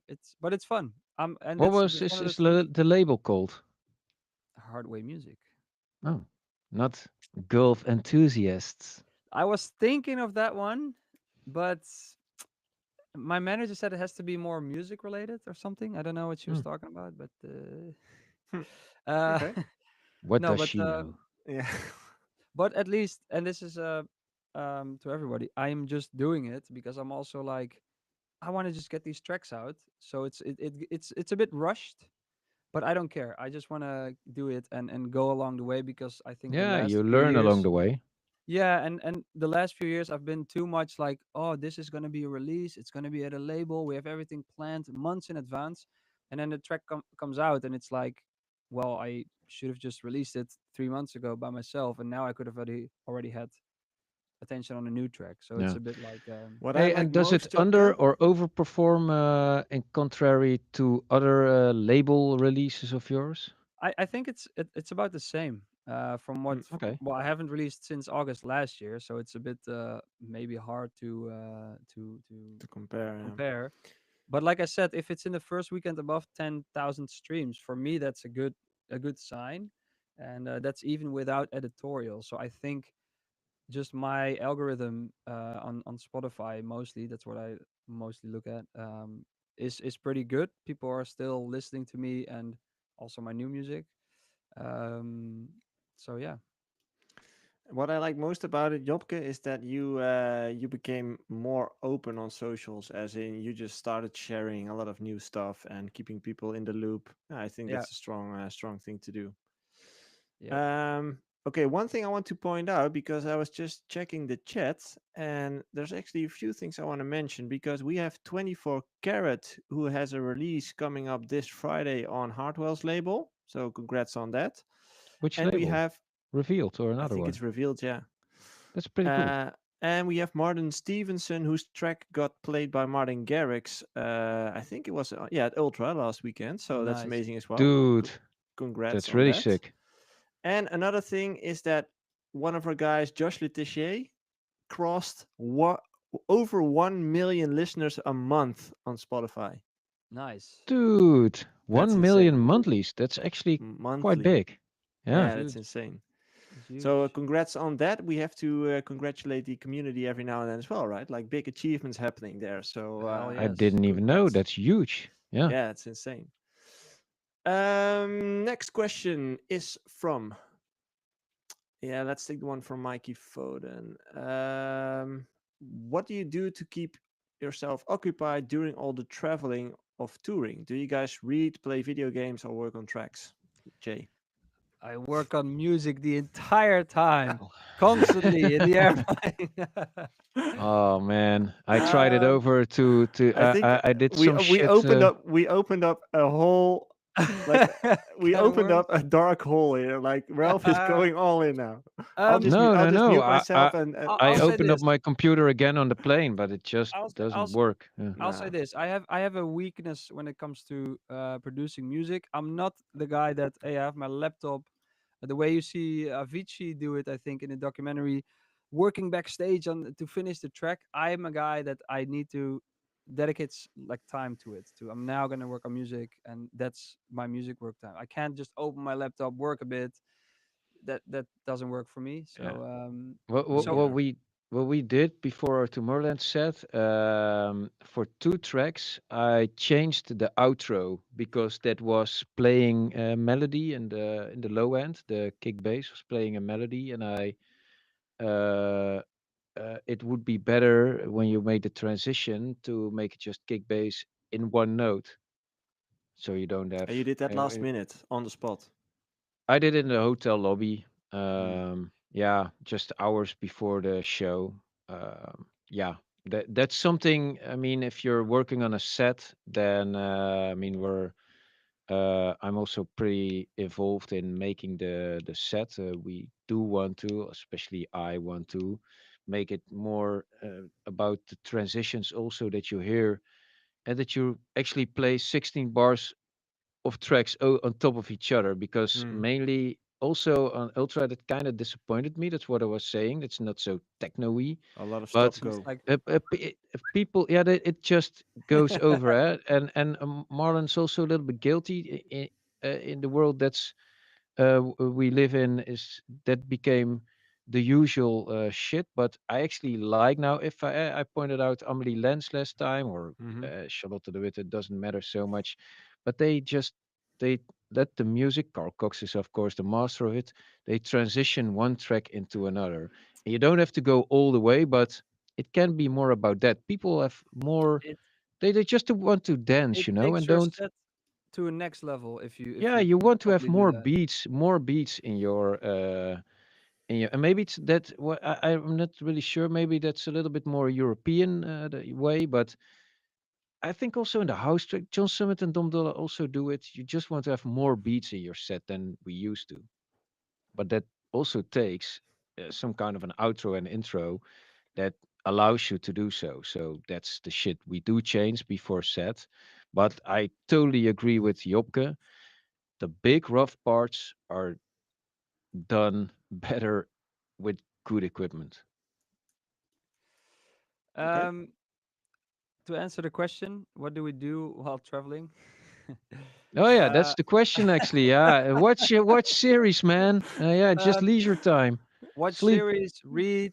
it's fun. And what was that's one of is those things. the label called? Hardway Music. Oh, not golf enthusiasts. I was thinking of that one, but my manager said it has to be more music related or something. I don't know what she was Hmm. talking about, but hmm, uh, okay. What no, does she know? Yeah. but at least, and this is to everybody, I'm just doing it because I'm also like, I want to just get these tracks out. So it's a bit rushed, but I don't care. I just want to do it and go along the way, because I think the Yeah, last you few learn along years, the way. yeah, and the last few years I've been too much like, oh, this is gonna be a release, it's gonna be at a label, we have everything planned months in advance, and then the track comes out, and it's like, well, I should have just released it 3 months ago by myself, and now I could have already had attention on a new track. So it's Yeah. a bit like, What I Hey, like and does it most, under Jopke? or overperform in contrary to other label releases of yours? I think it's about the same. From what Okay. well, I haven't released since August last year, so it's a bit maybe hard to To compare. compare. But like I said, if it's in the first weekend above 10,000 streams, for me that's a good sign, and that's even without editorial. So I think just my algorithm on Spotify mostly, that's what I mostly look at, is pretty good. People are still listening to me and also my new music. Um, so yeah, What I like most about it, Jopke, is that you became more open on socials, as in you just started sharing a lot of new stuff and keeping people in the loop. I think yeah, that's a strong thing to do. yeah. Okay, one thing I want to point out, because I was just checking the chat, and there's actually a few things I want to mention, because we have 24 Carat who has a release coming up this Friday on Hardwell's label. So congrats on that. Which And we label? have, Revealed or I another think one? it's revealed, yeah. That's pretty cool. And we have Martin Stevenson, whose track got played by Martin Garrix. I think it was yeah, at Ultra last weekend. So that's Nice. amazing as well. Dude, Congrats that's on really that. sick. And another thing is that one of our guys, Josh Letitia, crossed over 1 million listeners a month on Spotify. Nice. Dude, That's 1 million insane. monthlies. That's actually quite Monthly. big. Yeah. Yeah, That's that's huge. insane. That's So huge. congrats on that. We have to congratulate the community every now and then as well, right? Like big achievements happening there. So Hell I yes. didn't even know. congrats. That's huge. Yeah. Yeah, it's insane. Next question is from, yeah, let's take the one from Mikey Foden. What do you do to keep yourself occupied during all the traveling of touring? Do you guys read, play video games, or work on tracks? Jay. I work on music the entire time, constantly in the airplane. Oh man, I tried it Um, over to I think I did we some we shit. opened up we opened up a whole, like, we Can of opened worms. up a dark hole here. Like Ralph is going all in now. um, No, I'll no, just no. mute myself and I I'll say opened up this. my computer again on the plane, but it just I'll say, doesn't work. Yeah. I'll say nah. this. I have a weakness when it comes to producing music. I'm not the guy that, hey, I have my laptop. The way you see Avicii do it, I think, in a documentary, working backstage on to finish the track. I'm a guy that I need to dedicate like time to it. To I'm now gonna work on music, and that's my music work time. I can't just open my laptop, work a bit. That doesn't work for me. Yeah. So What Me what so what neither. we what we did before our Tomorrowland set, for 2 tracks, I changed the outro because that was playing a melody in the low end. The kick bass was playing a melody, and uh, it would be better when you made the transition to make it just kick bass in one note, so you don't have. And you did that last I, minute on the spot. I did it in the hotel lobby. Mm. Yeah, just hours before the show. Yeah, that's something. I mean, if you're working on a set, then I mean, I'm also pretty involved in making the set. We do want to, especially I want to, make it more about the transitions also that you hear, and that you actually play 16 bars of tracks on top of each other, because Mm. mainly also on Ultra that kind of disappointed me. That's what I was saying. It's not so techno-y, A lot of stop but it's go. like if people, yeah, it just goes over. And Marlon's also a little bit guilty in the world that's we live in, is that became the usual shit. But I actually like now. If I pointed out Amelie Lens last time, or Mm-hmm. Charlotte de Witte, doesn't matter so much, but they let the music. Carl Cox is of course the master of it. They transition one track into another. And you don't have to go all the way, but it can be more about that. People have more. it They just want to dance, it and takes your don't. set to a next level if Yeah, you you want to have properly do that. more beats in your, and maybe it's that. I'm not really sure. Maybe that's a little bit more European the way, but I think also in the house track, John Summit and Dom Dolla also do it. You just want to have more beats in your set than we used to, but that also takes some kind of an outro and intro that allows you to do so. So that's the shit we do change before set. But I totally agree with Jopke. The big rough parts are done better with good equipment. Okay. Um, to answer the question, what do we do while traveling? Oh yeah, uh, that's the question actually. Yeah, watch series, man. Yeah, just um, leisure time. watch Sleep. series, read,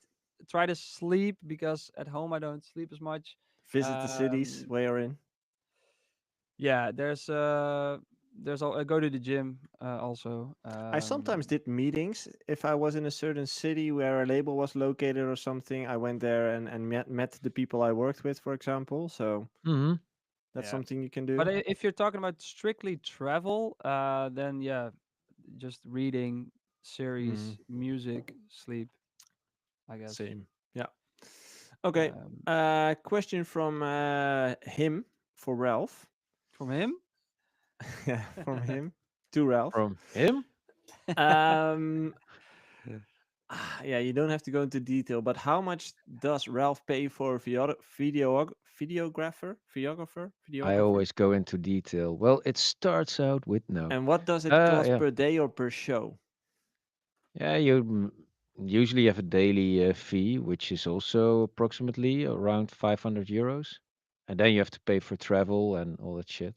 try to sleep because at home I don't sleep as much. Visit the cities Um, where you're in. yeah, I go to the gym also. I sometimes did meetings. If I was in a certain city where a label was located or something, I went there and met the people I worked with, for example. So Hmm. that's Yeah, something you can but do. if you're talking about strictly travel, then yeah, just reading, Mm, series, music, sleep, I guess. same. Yeah. Okay. Um, Question from him for Ralph. from him. Yeah, from him to Ralph. From him? Um, yeah, you don't have to go into detail, but how much does Ralph pay for a I videographer? always go into detail. Well, it starts out with no. And what does it cost Yeah. per day or per show? Yeah, you usually have a daily fee, which is also approximately around 500 euros. And then you have to pay for travel and all that shit.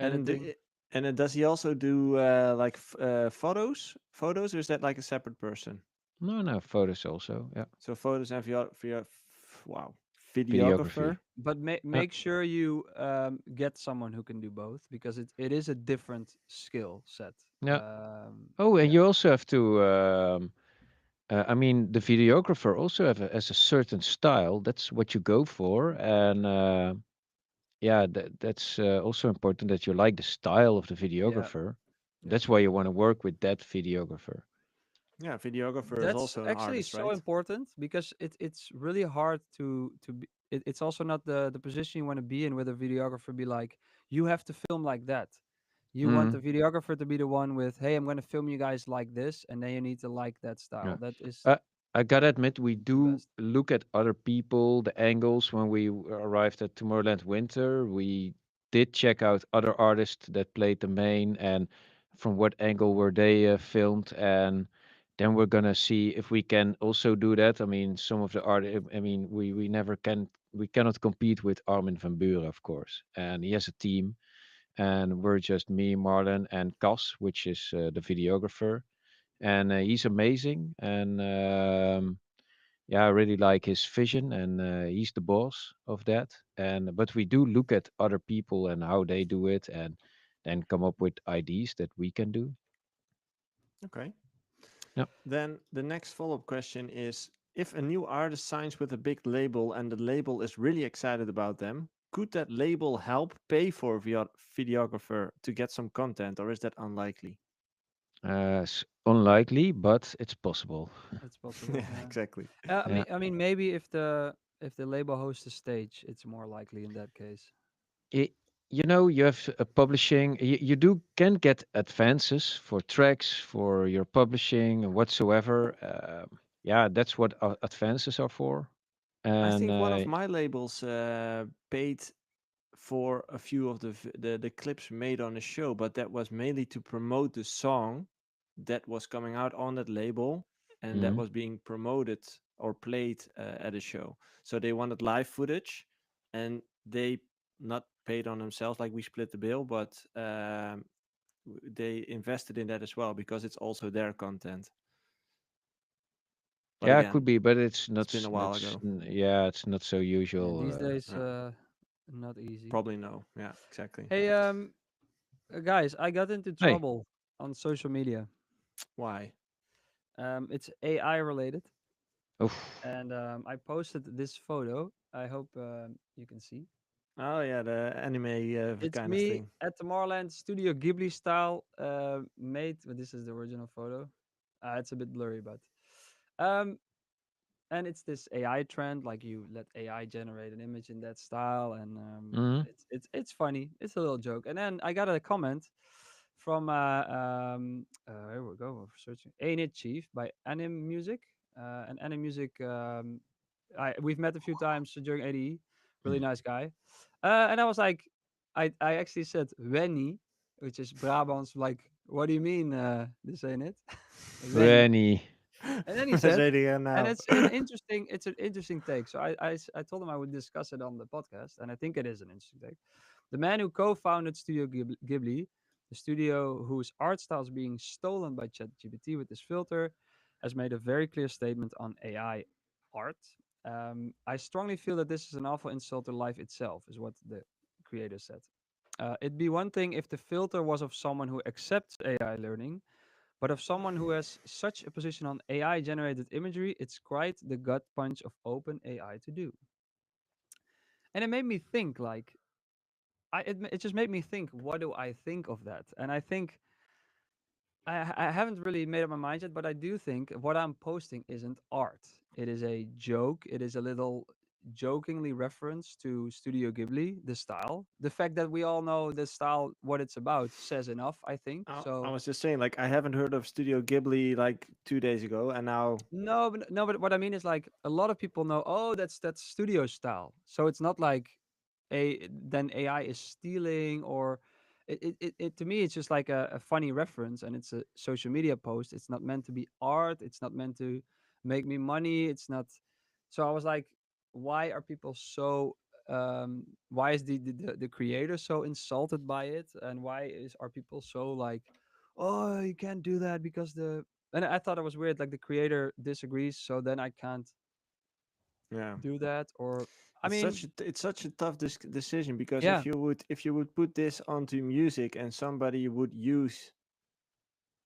And Editing. does he also do like photos, or is that like a separate person? No, no, photos also. Yeah. So photos and wow, Videography. videographer. But Yeah. make sure you get someone who can do both because it is a different skill set. Yeah. Oh, and Yeah, you also have to I mean, the videographer also has a certain style. That's what you go for, and yeah, that's also important that you like the style of the yeah, videographer. yeah. That's why you want to work with that videographer. Yeah, videographer is That's also an actually artist, so right? important because it's really hard to be. It's also not the position you want to be in with a videographer. Be like, you have to film like that. You want the Mm, videographer to be the one with, hey, I'm going to film you guys like this, and then you need to like that yeah. style. That is Uh, I gotta admit, we the do best. look at other people, the angles. When we arrived at Tomorrowland Winter, we did check out other artists that played the main and from what angle were they filmed. And then we're gonna see if we can also do that. I mean, some of the art, I mean, we never can, we cannot compete with Armin van Buren, of course. And he has a team, and we're just me, Marlon, and Cas, which is the videographer, and he's amazing. And yeah, I really like his vision, and he's the boss of that. And but we do look at other people and how they do it, and then come up with ideas that we can do. Okay. Yeah. Then the next follow-up question is, if a new artist signs with a big label and the label is really excited about them, could that label help pay for a videographer to get some content, or is that unlikely? Unlikely, but it's possible. It's possible. Yeah, Yeah. exactly. Yeah. I mean, maybe if the label hosts a stage, it's more likely in that case. It, you know, you have a publishing. You do can get advances for tracks for your publishing and whatsoever. Yeah, that's what advances are for. I And think one of my labels paid for a few of the clips made on the show, but that was mainly to promote the song that was coming out on that label and that mm, was being promoted or played at a show. So they wanted live footage, and they not paid on themselves like we split the bill, but they invested in that as well because it's also their content. But yeah, it could again, be, but it's it's not. been a while ago. Yeah, it's not so Yeah, usual. these days, Yeah, not easy. probably no. Yeah, exactly. Hey, guys, I got into Hey, trouble on social media. Why? It's AI related, oof, and I posted this photo. I hope you can see. Oh yeah, the anime It's kind of me thing. at Tomorrowland Studio Ghibli style, made. But this is the original photo. It's a bit blurry, but um, and it's this AI trend, like you let AI generate an image in that style, and mm, it's funny. It's a little joke. And then I got a comment from here we go. We're searching Ain't It Chief by Anim Music. And Anim Music, we've met a few times during ADE. Really mm. nice guy. And I was like, I actually said Wenny, which is Brabants. Like, what do you mean? This ain't it, Wenny. Rennie. And then he Let's said, read it again and now. it's an interesting take. So I told him I would discuss it on the podcast, and I think it is an interesting take. The man who co-founded Studio Ghibli, the studio whose art style is being stolen by ChatGPT with this filter, has made a very clear statement on AI art. I strongly feel that this is an awful insult to life itself, is what the creator said. It'd be one thing if the filter was of someone who accepts AI learning, but of someone who has such a position on AI generated imagery, it's quite the gut punch of open AI to do. And it made me think, like, it just made me think, what do I think of that? And I think I haven't really made up my mind yet, but I do think what I'm posting isn't art. It is a joke. It is a little jokingly reference to Studio Ghibli, the style. The fact that we all know the style, what it's about, says enough, I think. I So was just saying, like, I haven't heard of Studio Ghibli like 2 days ago, and now, no, but what I mean is like a lot of people know. Oh, that's studio style. So it's not like a then AI is stealing or it to me it's just like a funny reference and it's a social media post. It's not meant to be art. It's not meant to make me money. It's not. So I was like, why are people so? Why is the creator so insulted by it, and why is are people so like, oh, you can't do that because the and I thought it was weird, like the creator disagrees, so then I can't yeah, do that. Or I mean, it's such a tough decision, because yeah. if you would put this onto music and somebody would use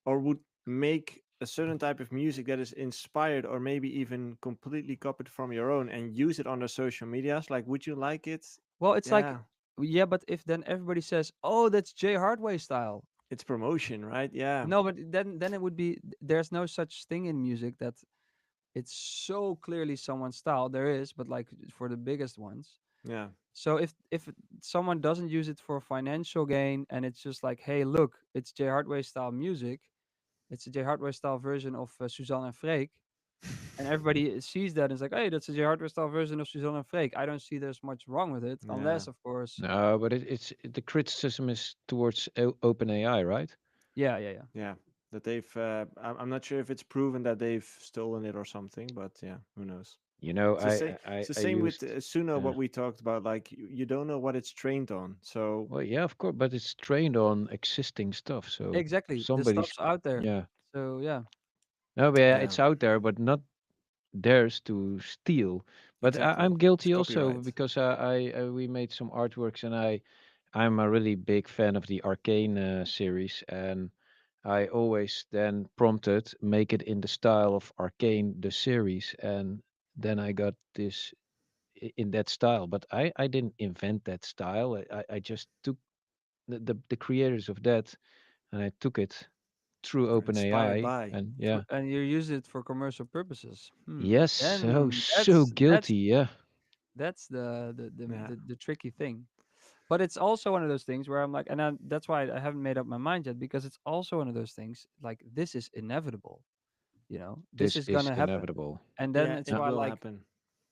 or would make a certain type of music that is inspired or maybe even completely copied from your own and use it on their social medias, like, would you like it? Well, it's like Yeah, yeah, but if then everybody says, "Oh, that's Jay Hardway style," it's promotion, right? Yeah, no, but then it would be there's no such thing in music that it's so clearly someone's style. There is, but like for the biggest ones. yeah. So if someone doesn't use it for financial gain and it's just like, hey, look, it's Jay Hardway style music. It's a Jay Hardway style version of Suzanne and Freek, and everybody sees that and is like, hey, that's a J Hardware style version of Suzanne and Freek. I don't see there's much wrong with it, Yeah, unless, of course, No, but the criticism is towards OpenAI, right? yeah, yeah, yeah. yeah. That they've, I'm not sure if it's proven that they've stolen it or something, but yeah, who knows? You know, It's the same. It's the I same with used. Suno. Uh, What we talked about, like, you don't know what it's trained on. So well, yeah, of course, but it's trained on existing stuff. So Exactly. The somebody's, stuff's out there. yeah. So yeah, No, but yeah, yeah, it's out there, but not theirs to steal. But I'm exactly. It's guilty also copyright. because we made some artworks and I'm a really big fan of the Arcane series, and I always then prompted make it in the style of Arcane the series, and then I got this in that style. But I didn't invent that style. I just took the creators of that and I took it through Or inspired OpenAI, by. and yeah. and you use it for commercial purposes. Yes, so Then so guilty, yeah. that's Yeah, the tricky thing. But it's also one of those things where I'm like, and that's why I haven't made up my mind yet because it's also one of those things like this is inevitable. This This is is gonna happen, inevitable. and then yeah. it's It Yeah. why will like happen.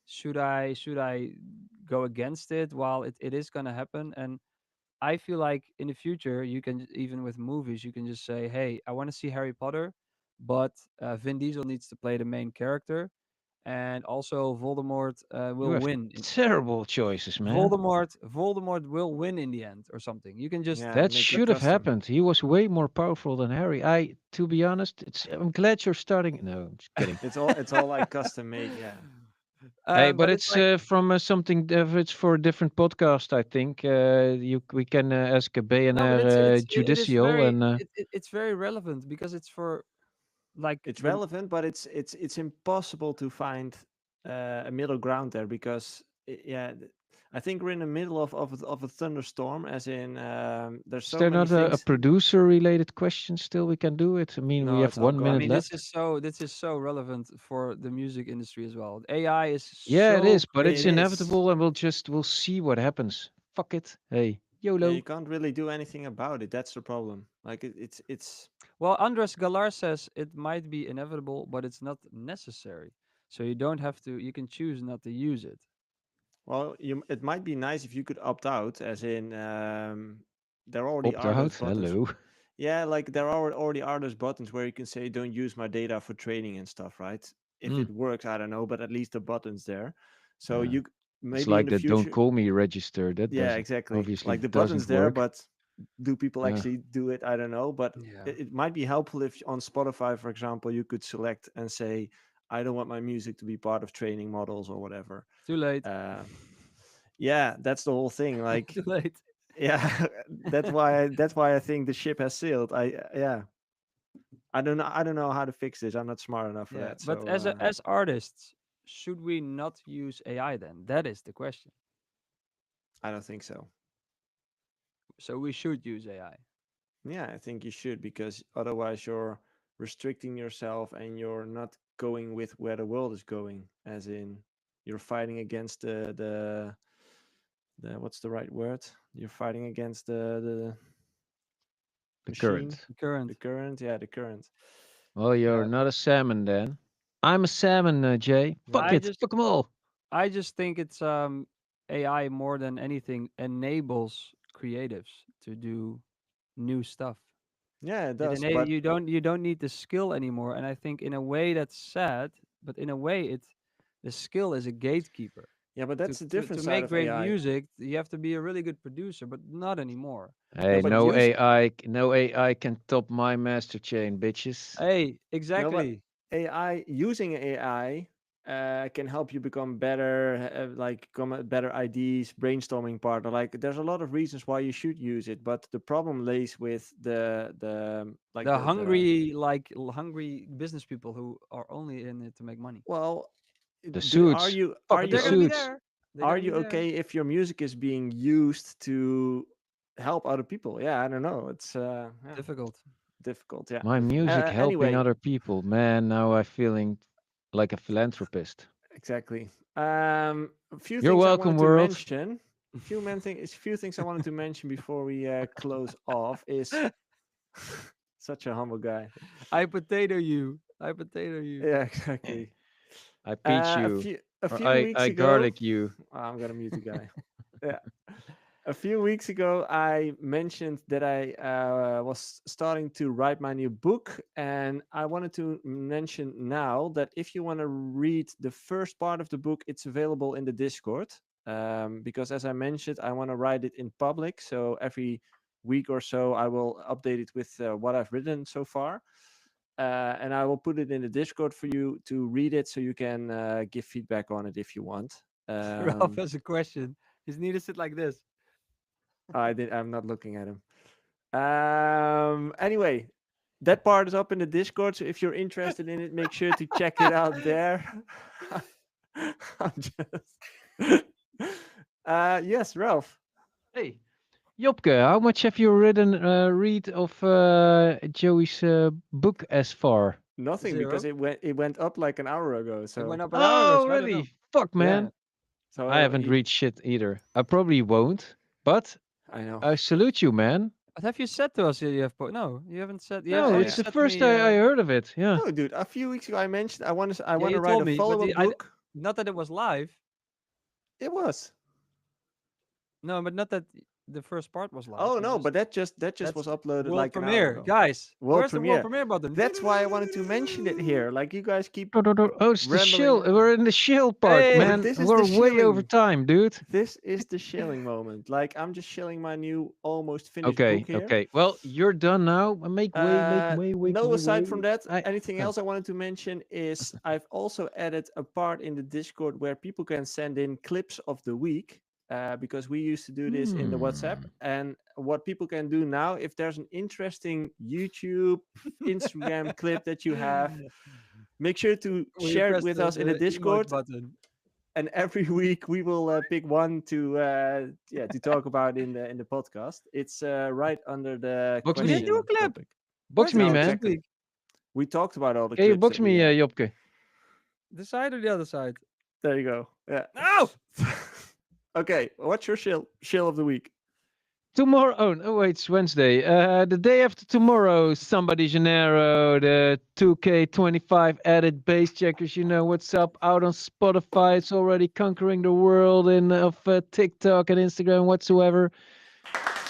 should I go against it while it is gonna happen? And I feel like in the future you can even with movies you can just say, hey, I want to see Harry Potter, but Vin Diesel needs to play the main character, and also Voldemort You will have win. terrible choices, man. Voldemort will win in the end or something. You can just Yeah, That make it should have custom. happened. He was way more powerful than Harry. To be honest, I'm glad you're starting. No, I'm just kidding. It's all like custom made. Yeah, Hey, but but it's it's like from something. It's for a different podcast, I think. We can ask a no, but BNR it is judicial very and it's very relevant because it's for like it's the relevant, but it's impossible to find a middle ground there, because yeah, I think we're in the middle of a thunderstorm. As in, there's is so there many not a things. producer related question still we can do it? I mean, we No, have it's all one I gone. minute mean, left. this is so relevant for the music industry as well. AI is Yeah, it so is, but it's It crazy. is. inevitable, and we'll see what happens. Fuck it. Hey, Yeah, you YOLO. can't really do anything about it. That's the problem. Like, it's Well, Andres Galar says it might be inevitable, but it's not necessary. So you don't have to. You can choose not to use it. well, it might be nice if you could opt out, as in, there already Opt are those out. buttons. Hello. Yeah, like there are already are those buttons where you can say don't use my data for training and stuff, right? If Mm. it works, I don't know, but at least the button's there. So Uh, it's maybe in like the the "Don't future, call me" register. That yeah, doesn't exactly. obviously Like the button's doesn't there, work. but do people Uh, actually do it? I don't know, but Yeah. it might be helpful if on Spotify, for example, you could select and say, I don't want my music to be part of training models or whatever. Too late. Uh, yeah, that's the whole thing. Like, Too late. yeah, that's why I think the ship has sailed. Yeah, I don't know how to fix this. I'm not smart enough for Yeah, that. but So as artists, should we not use AI then? That is the question. I don't think so. So we should use AI. Yeah, I think you should because otherwise you're restricting yourself and you're not going with where the world is going. As in, you're fighting against the what's the right word? You're fighting against the the machine, current. The current. the current. Yeah, the current. Well, you're Yeah. not a salmon then. I'm a salmon, Jay. Fuck I Yeah. it. just Fuck them all. I just think it's AI more than anything enables creatives to do new stuff. Yeah, it It does. ena- But you don't need the skill anymore, and I think in a way that's sad, but in a way the skill is a gatekeeper. yeah, but To, that's the to different to side make of great AI. music, you have to be a really good producer, but not anymore. No, Hey, but no use AI, no AI can top my master chain, bitches. Hey, no, but exactly. AI using AI can help you become better, like come at better ideas, brainstorming partner. Like there's a lot of reasons why you should use it, but the problem lays with the like The the hungry business people who are only in it to make money. well, The are suits. you Oh, Fuck are but the they're you gonna be suits. there. They're are gonna be you there. okay if your music is being used to help other people? Yeah, I don't know. It's yeah, Difficult. difficult. Yeah. My music helping Anyway, other people. Man, now I'm feeling like a philanthropist. exactly. A few You're things I welcome, wanted to world. mention. Few things I wanted to mention before we close off is such a humble guy. I potato you. I potato you. Yeah, exactly. I peach A you. few a Or few weeks I ago, garlic you. I'm gonna mute the guy. Yeah. A few weeks ago, I mentioned that I was starting to write my new book, and I wanted to mention now that if you want to read the first part of the book, it's available in the Discord. Because as I mentioned, I want to write it in public, so every week or so I will update it with what I've written so far. And I will put it in the Discord for you to read it, so you can give feedback on it if you want. Ralph has a question. His need to sit like this. I'm not looking at him. Anyway, that part is up in the Discord, so if you're interested in it, make sure to check it out there. I'm just. Yes, Ralph. Hey, Jopke, how much have you read of Joey's book as far? Nothing because Zero. it went up like an hour ago. It So went up an hour ago, Oh, so I don't know. really? Fuck, yeah, man. I so haven't read shit either. I probably won't, but I know. I salute you, man. What have you said to us? You have no, you haven't said. You have No, only it's Yeah. the said to first me. I heard of it. Yeah. No, dude. A few weeks ago, I mentioned I Yeah, want you to write told a me, but follow-up book. not that it was live. It was. No, but not that the first part was live. Oh You no, just but that just that's was uploaded world like an hour premiere, ago. guys. World Where's the world premiere. premiere button? That's why I wanted to mention it here. Like you guys keep Oh, it's the rambling shill. on. We're in the shill part, Hey, But man. this is the We're way over shilling. time, dude. This is the shilling moment. Like I'm just shilling my new almost finished Okay, book here. okay. Well, you're done now. Make way, make way, No, way, aside from way. that, I. anything Oh. else I wanted to mention is I've also added a part in the Discord where people can send in clips of the week. Because we used to do this in the WhatsApp. Hmm. And what people can do now, if there's an interesting YouTube, Instagram clip that you have, make sure to when you share it press with us in the the emote Discord. button. And every week we will pick one to to talk about in the podcast. It's right under the Box We didn't me. do a question clip. topic. Box Where's the me, No, clip this man. exactly. week? We talked about all the Can you clips box that we me, had. Jopke? The side or the other side? There you go. Yeah. No. Okay. What's your shill of the week? Tomorrow. Oh, no, wait, it's Wednesday. The day after tomorrow, somebody Janeiro, the 2K25 added Bassjackers. You know what's up? Out on Spotify. It's already conquering the world in of TikTok and Instagram whatsoever.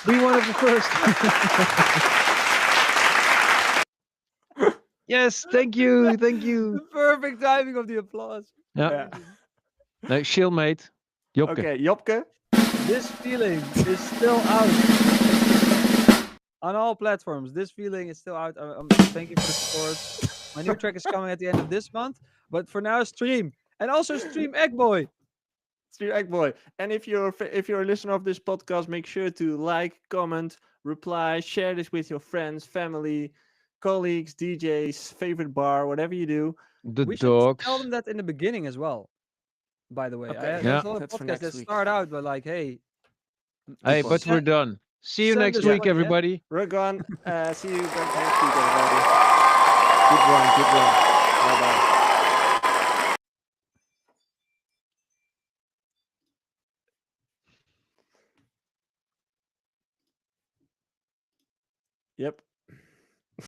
Be one of the first. Yes, thank you, thank you. The perfect timing of the applause. Yeah. Yeah. No, Shieldmate. Jopke. Okay, Jopke. This feeling is still out on all platforms. This feeling is still out. Thank you for the support. My new track is coming at the end of this month, but for now, stream and also stream Eggboy. Stream Eggboy. And if you're a listener of this podcast, make sure to like, comment, reply, share this with your friends, family, colleagues, DJs, favorite bar, whatever you do. The We should tell dogs. them that in the beginning as well. By the way, Okay, there's Yeah. a lot of that's for podcasts next that week. start out by like, "Hey, Hey, Good but one. we're done. See you send next us week, money, yeah? everybody. We're gone. See you back next week, everybody. Good one. Good one. Bye bye. Yep.